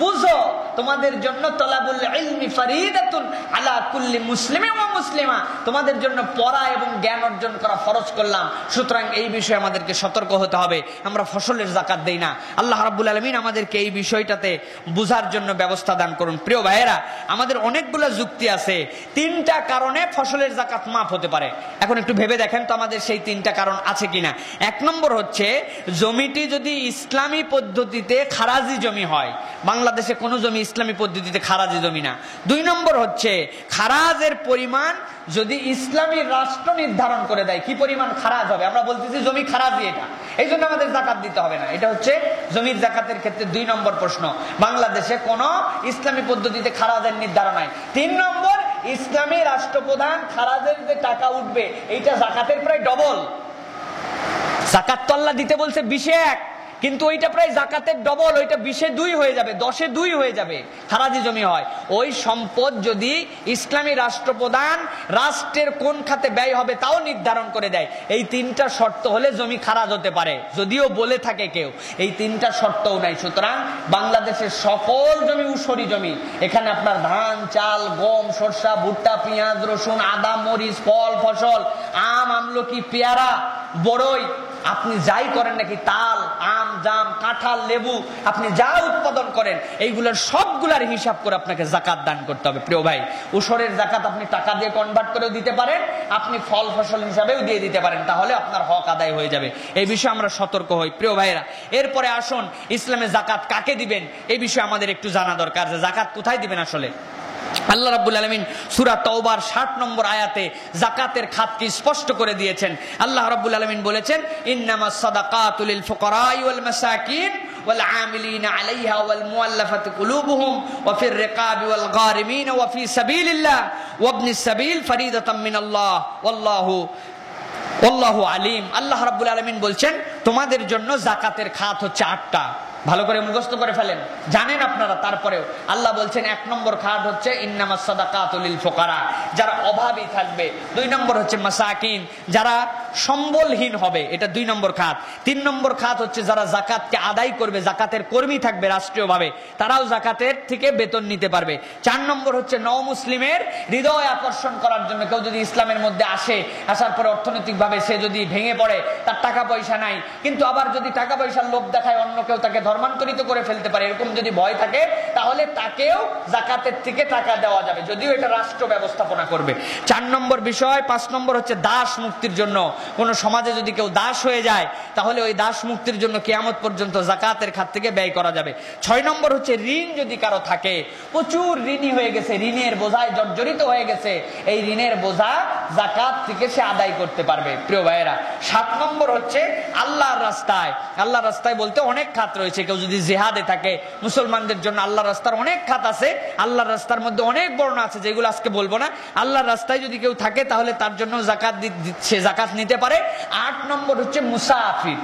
বুঝো। তোমাদের জন্য তলাবুল ইলমি ফারিদাতুন আলা কুল্লি মুসলিমিন ওয়া মুসলিমা, তোমাদের জন্য পড়া এবং জ্ঞান অর্জন করা ফরজ করলাম। সুতরাং এই বিষয়ে আমাদেরকে সতর্ক হতে হবে। আমরা ফসলের যাকাত দেই না। আল্লাহ রাব্বুল আলামিন আমাদেরকে এই বিষয়টাতে বুঝার জন্য ব্যবস্থা দান করুন। প্রিয় ভাইয়েরা, আমাদের অনেকগুলো যুক্তি আছে। 3টা কারণে ফসলের যাকাত মাফ হতে পারে। এখন একটু ভেবে দেখেন তো আমাদের সেই 3টা কারণ আছে কিনা। 1 নম্বর হচ্ছে, জমিটি যদি ইসলামী পদ্ধতিতে খারাজি জমি হয়। বাংলাদেশে কোনো জমি ইসলামী পদ্ধতিতে খারাজি জমি না। 2 নম্বর হচ্ছে, খারাজের পরিমাণ যদি ইসলামী রাষ্ট্র নির্ধারণ করে দেয় কি পরিমাণ খারাজ হবে। আমরা বলতেছি জমি খারাজি, এটা এই জন্য আমাদের যাকাত দিতে হবে না। এটা হচ্ছে জমির যাকাতের ক্ষেত্রে 2 নম্বর প্রশ্ন। বাংলাদেশে কোনো ইসলামী পদ্ধতিতে খারাজের নির্ধারণ হয়। 3 নম্বর, ইসলামী রাষ্ট্রপ্রধান খারাজের যে টাকা উঠবে, এইটা যাকাতের প্রায় ডবল। যাকাত তো আল্লাহ দিতে বলছে 20-1, কিন্তু ওইটা প্রায় যাকাতের ডবল, ওইটা 20-2 হয়ে যাবে, 10-2 হয়ে যাবে। খারাজি জমি হয়। ওই সম্পদ যদি ইসলামী রাষ্ট্রপ্রধান রাষ্ট্রের কোন খাতে ব্যয় হবে তাও নির্ধারণ করে দেয়, এই 3টা শর্ত হলে জমি খারাজ হতে পারে, যদিও বলে থাকে কেউ এই 3টা শর্তও নাই। সুতরাং বাংলাদেশের সকল জমি উসরি জমি। এখানে আপনার ধান চাল গম সরষা ভুট্টা পেঁয়াজ রসুন আদা মরিচ ফল ফসল আম আমলকি পেয়ারা বড়ই আপনি যাই করেন নাকি, তাল, আম, জাম, কাঁঠাল, লেবু, আপনি যা উৎপাদন করেন এইগুলোর সবগুলার হিসাব করে আপনাকে যাকাত দান করতে হবে। প্রিয় ভাই, উসরের যাকাত আপনি টাকা দিয়ে কনভার্ট করেও দিতে পারেন, আপনি ফল ফসল হিসাবেও দিয়ে দিতে পারেন, তাহলে আপনার হক আদায় হয়ে যাবে। এই বিষয়ে আমরা সতর্ক হই প্রিয় ভাইরা। এরপরে আসুন, ইসলামে যাকাত কাকে দিবেন এই বিষয়ে আমাদের একটু জানা দরকার, যে যাকাত কোথায় দিবেন। আসলে আল্লাহ রাব্বুল আলামিন সূরা তাওবার 60 নম্বর আয়াতে যাকাতের খাতকে স্পষ্ট করে দিয়েছেন। আল্লাহ রাব্বুল আলামিন বলেছেন, ইন্নামাস সাদাকাতু লিল ফুকারাই ওয়াল মাসাকিন ওয়াল আমিলিনা আলাইহা ওয়াল মুআল্লাফাতি কুলুবুহুম ওয়া ফির রিকাবি ওয়াল গারিমিন ওয়া ফি সাবিলিল্লাহ ওয়া ইবনিস সাবিল ফরিদাতাম মিনাল্লাহ ওয়াল্লাহু আলিম। আল্লাহ রাব্বুল আলামিন বলছেন, তোমাদের জন্য যাকাতের খাত হচ্ছে 8টা। ভালো করে মুখস্থ করে ফেলেন, জানেন আপনারা। তারপরেও আল্লাহ বলছেন 1 নম্বর খাত হচ্ছে ইন্নামাস সাদাকাতু লিল ফুকারা, যারা অভাবী থাকবে। 2 নম্বর হচ্ছে মাসাকিন, যারা সম্বলহীন হবে, এটা 2 নম্বর খাত। 3 নম্বর খাত হচ্ছে যারা যাকাতকে আদায় করবে, যাকাতের কর্মী থাকবে রাষ্ট্রীয়ভাবে, তারাও যাকাতের থেকে বেতন নিতে পারবে। 4 নম্বর হচ্ছে নও মুসলিমের হৃদয় আকর্ষণ করার জন্য, কেউ যদি ইসলামের মধ্যে আসার পরে অর্থনৈতিকভাবে সে যদি ভেঙে পড়ে, তার টাকা পয়সা নাই, কিন্তু আবার যদি টাকা পয়সার লোভ দেখায় অন্য কেউ তাকে ধর্মান্তরিত করে ফেলতে পারে, এরকম যদি ভয় থাকে, তাহলে তাকেও যাকাতের থেকে টাকা দেওয়া যাবে, যদিও এটা রাষ্ট্র ব্যবস্থাপনা করবে। 4 নম্বর বিষয়। 5 নম্বর হচ্ছে দাস মুক্তির জন্য। কোন সমাজে যদি কেউ দাস হয়ে যায়, তাহলে ওই দাস মুক্তির জন্য কিয়ামত পর্যন্ত যাকাতের খাত থেকে ব্যয় করা যাবে। 6 নম্বর হচ্ছে ঋণ যদি কারো থাকে, প্রচুর ঋণী হয়ে গেছে, ঋণের বোঝায় জর্জরিত হয়ে গেছে, এই ঋণের বোঝা যাকাত থেকে সে আদায় করতে পারবে প্রিয় ভাইয়েরা। 7 নম্বর হচ্ছে আল্লাহর রাস্তায়। আল্লাহর রাস্তায় বলতে অনেক খাত রয়েছে। কেউ যদি জিহাদে থাকে, মুসলমানদের জন্য আল্লাহর রাস্তার অনেক খাত আছে, আল্লাহর রাস্তার মধ্যে অনেক বর্ণনা আছে, যেগুলো আজকে বলবো না। আল্লাহর রাস্তায় যদি কেউ থাকে, তাহলে তার জন্য সে যাকাত নিতে পারে। 8 নম্বর হচ্ছে মুসাফির,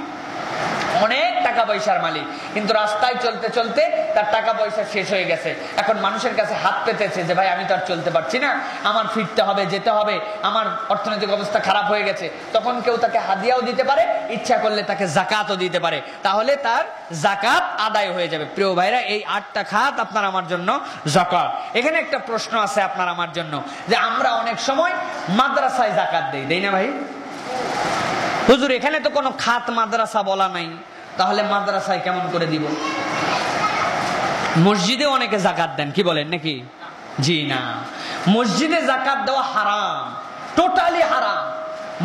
অনেক টাকা পয়সার মালিক, কিন্তু রাস্তায় চলতে চলতে তার টাকা পয়সা শেষ হয়ে গেছে, এখন মানুষের কাছে হাত পেতেছে যে ভাই আমি তো আর চলতে পারছি না, আমার ফিরতে হবে, যেতে হবে, আমার অর্থনৈতিক অবস্থা খারাপ হয়ে গেছে। তখন কেউ তাকে হাদিয়াও দিতে পারে, ইচ্ছা করলে তাকে যাকাতও দিতে পারে, তাহলে তার যাকাত আদায় হয়ে যাবে। প্রিয় ভাইরা, এই 8টা খাত আপনার আমার জন্য যাকাত। এখানে একটা প্রশ্ন আছে আপনার আমার জন্য, যে আমরা অনেক সময় মাদ্রাসায় যাকাত দেই না ভাই? হুজুর, এখানে তো কোনো খাত মাদ্রাসা বলা নাই, তাহলে মাদ্রাসায় কেমন করে দিব? মসজিদে অনেকে যাকাত দেন, কি বলেন নাকি? জি না, মসজিদে যাকাত দেওয়া হারাম, টোটালি হারাম।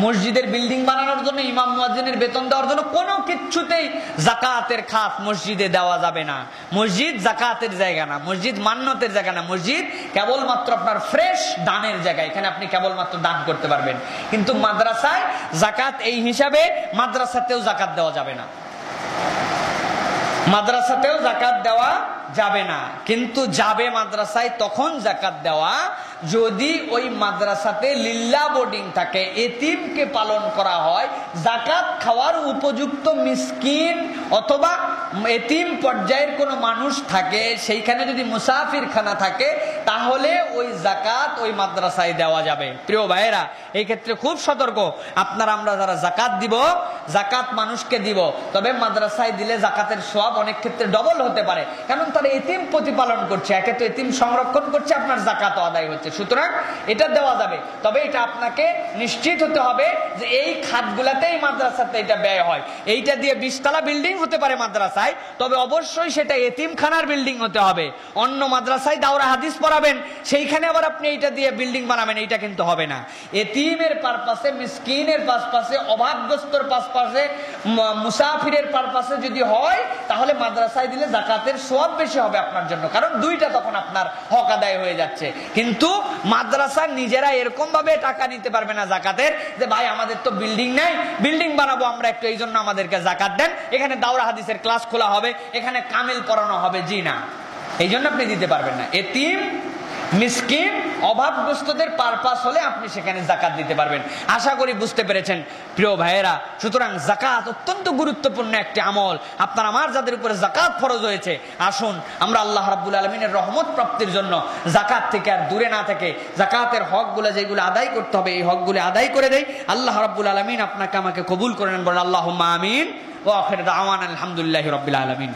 মসজিদের বিল্ডিং বানানোর জন্য, ইমাম মুয়াজ্জিনের বেতন দেওয়ার জন্য কোনো কিছুতেই যাকাতের খাত মসজিদে দেওয়া যাবে না। মসজিদ যাকাতের জায়গা না, মসজিদ মান্যতের জায়গা না, মসজিদ কেবলমাত্র আপনার ফ্রেশ দানের জায়গা, এখানে আপনি কেবলমাত্র দান করতে পারবেন। কিন্তু মাদ্রাসায় যাকাত এই হিসাবে মাদ্রাসাতেও যাকাত দেওয়া যাবে না, মাদ্রাসাতেও যাকাত দেওয়া যাবে না। কিন্তু যাবে মাদ্রাসায় তখন যাকাত দেওয়া যদি ওই মাদ্রাসাতে লিল্লাহ বোর্ডিং থাকে, এতিমকে পালন করা হয়, যাকাত খাওয়ার উপযুক্ত মিসকিন অথবা এতিম পর্যায়ের কোনো মানুষ থাকে, সেইখানে যদি মুসাফির খানা থাকে, তাহলে ওই যাকাত ওই মাদ্রাসায় দেওয়া যাবে। প্রিয় ভাইয়েরা, এই ক্ষেত্রে খুব সতর্ক। আমরা যারা যাকাত দিব, যাকাত মানুষকে দিব, তবে মাদ্রাসায় দিলে যাকাতের সওয়াব অনেক ক্ষেত্রে ডবল হতে পারে, কারণ তারা এতিম প্রতিপালন করছে, একে তো এতিম সংরক্ষণ করছে, আপনার যাকাতও আদায় হচ্ছে। সুতরাং এটা দেওয়া যাবে, তবে এটা আপনাকে নিশ্চিত হতে হবে যে এই খাতগুলাতেই মাদ্রাসাতে এটা ব্যয় হয়। এইটা দিয়ে 20 তলা বিল্ডিং হতে পারে মাদ্রাসায়, তবে অবশ্যই সেটা এতিমখানার বিল্ডিং হতে হবে। অন্য মাদ্রাসায় দাওরা হাদিস পড়াবেন, সেইখানে আবার আপনি এইটা দিয়ে বিল্ডিং বানাবেন, এইটা কিন্তু হবে না। এতিমের পারপাসে, মিসকিনের পারপাসে, অভাবগ্রস্তর পারপাসে, মুসাফিরের পারপাসে যদি হয়, তাহলে মাদ্রাসায় দিলে যাকাতের সওয়াব বেশি হবে আপনার জন্য, কারণ দুইটা তখন আপনার হক আদায় হয়ে যাচ্ছে। কিন্তু মাদ্রাসা নিজেরা এরকম ভাবে টাকা নিতে পারবে না যাকাতের, যে ভাই আমাদের তো বিল্ডিং নাই, বিল্ডিং বানাবো আমরা একটু, এই জন্য আমাদেরকে যাকাত দেন, এখানে দাওরা হাদিসের ক্লাস খোলা হবে, এখানে কামিল পড়ানো হবে। জি না, এই জন্য আপনি দিতে পারবেন না। এতিম, মিসকিন, অভাবগ্রস্তদের পারপাস হলে আপনি সেখানে যাকাত দিতে পারবেন। আশা করি বুঝতে পেরেছেন প্রিয় ভাইয়েরা। সুতরাং যাকাত অত্যন্ত গুরুত্বপূর্ণ একটি আমল। আমার যাদের উপরে যাকাত ফরজ হয়েছে, আসুন আমরা আল্লাহ রাব্বুল আলামিনের রহমত প্রাপ্তির জন্য যাকাত থেকে আর দূরে না থেকে যাকাতের হকগুলো যেগুলো আদায় করতে হবে, এই হকগুলো আদায় করে দেই। আল্লাহ রাব্বুল আলামিন আপনাকে আমাকে কবুল করে নেন, বলেন আল্লাহুম্মা আমিন। ওয়া আখিরু দাওয়ানা আলহামদুলিল্লাহি রাব্বিল আলামিন।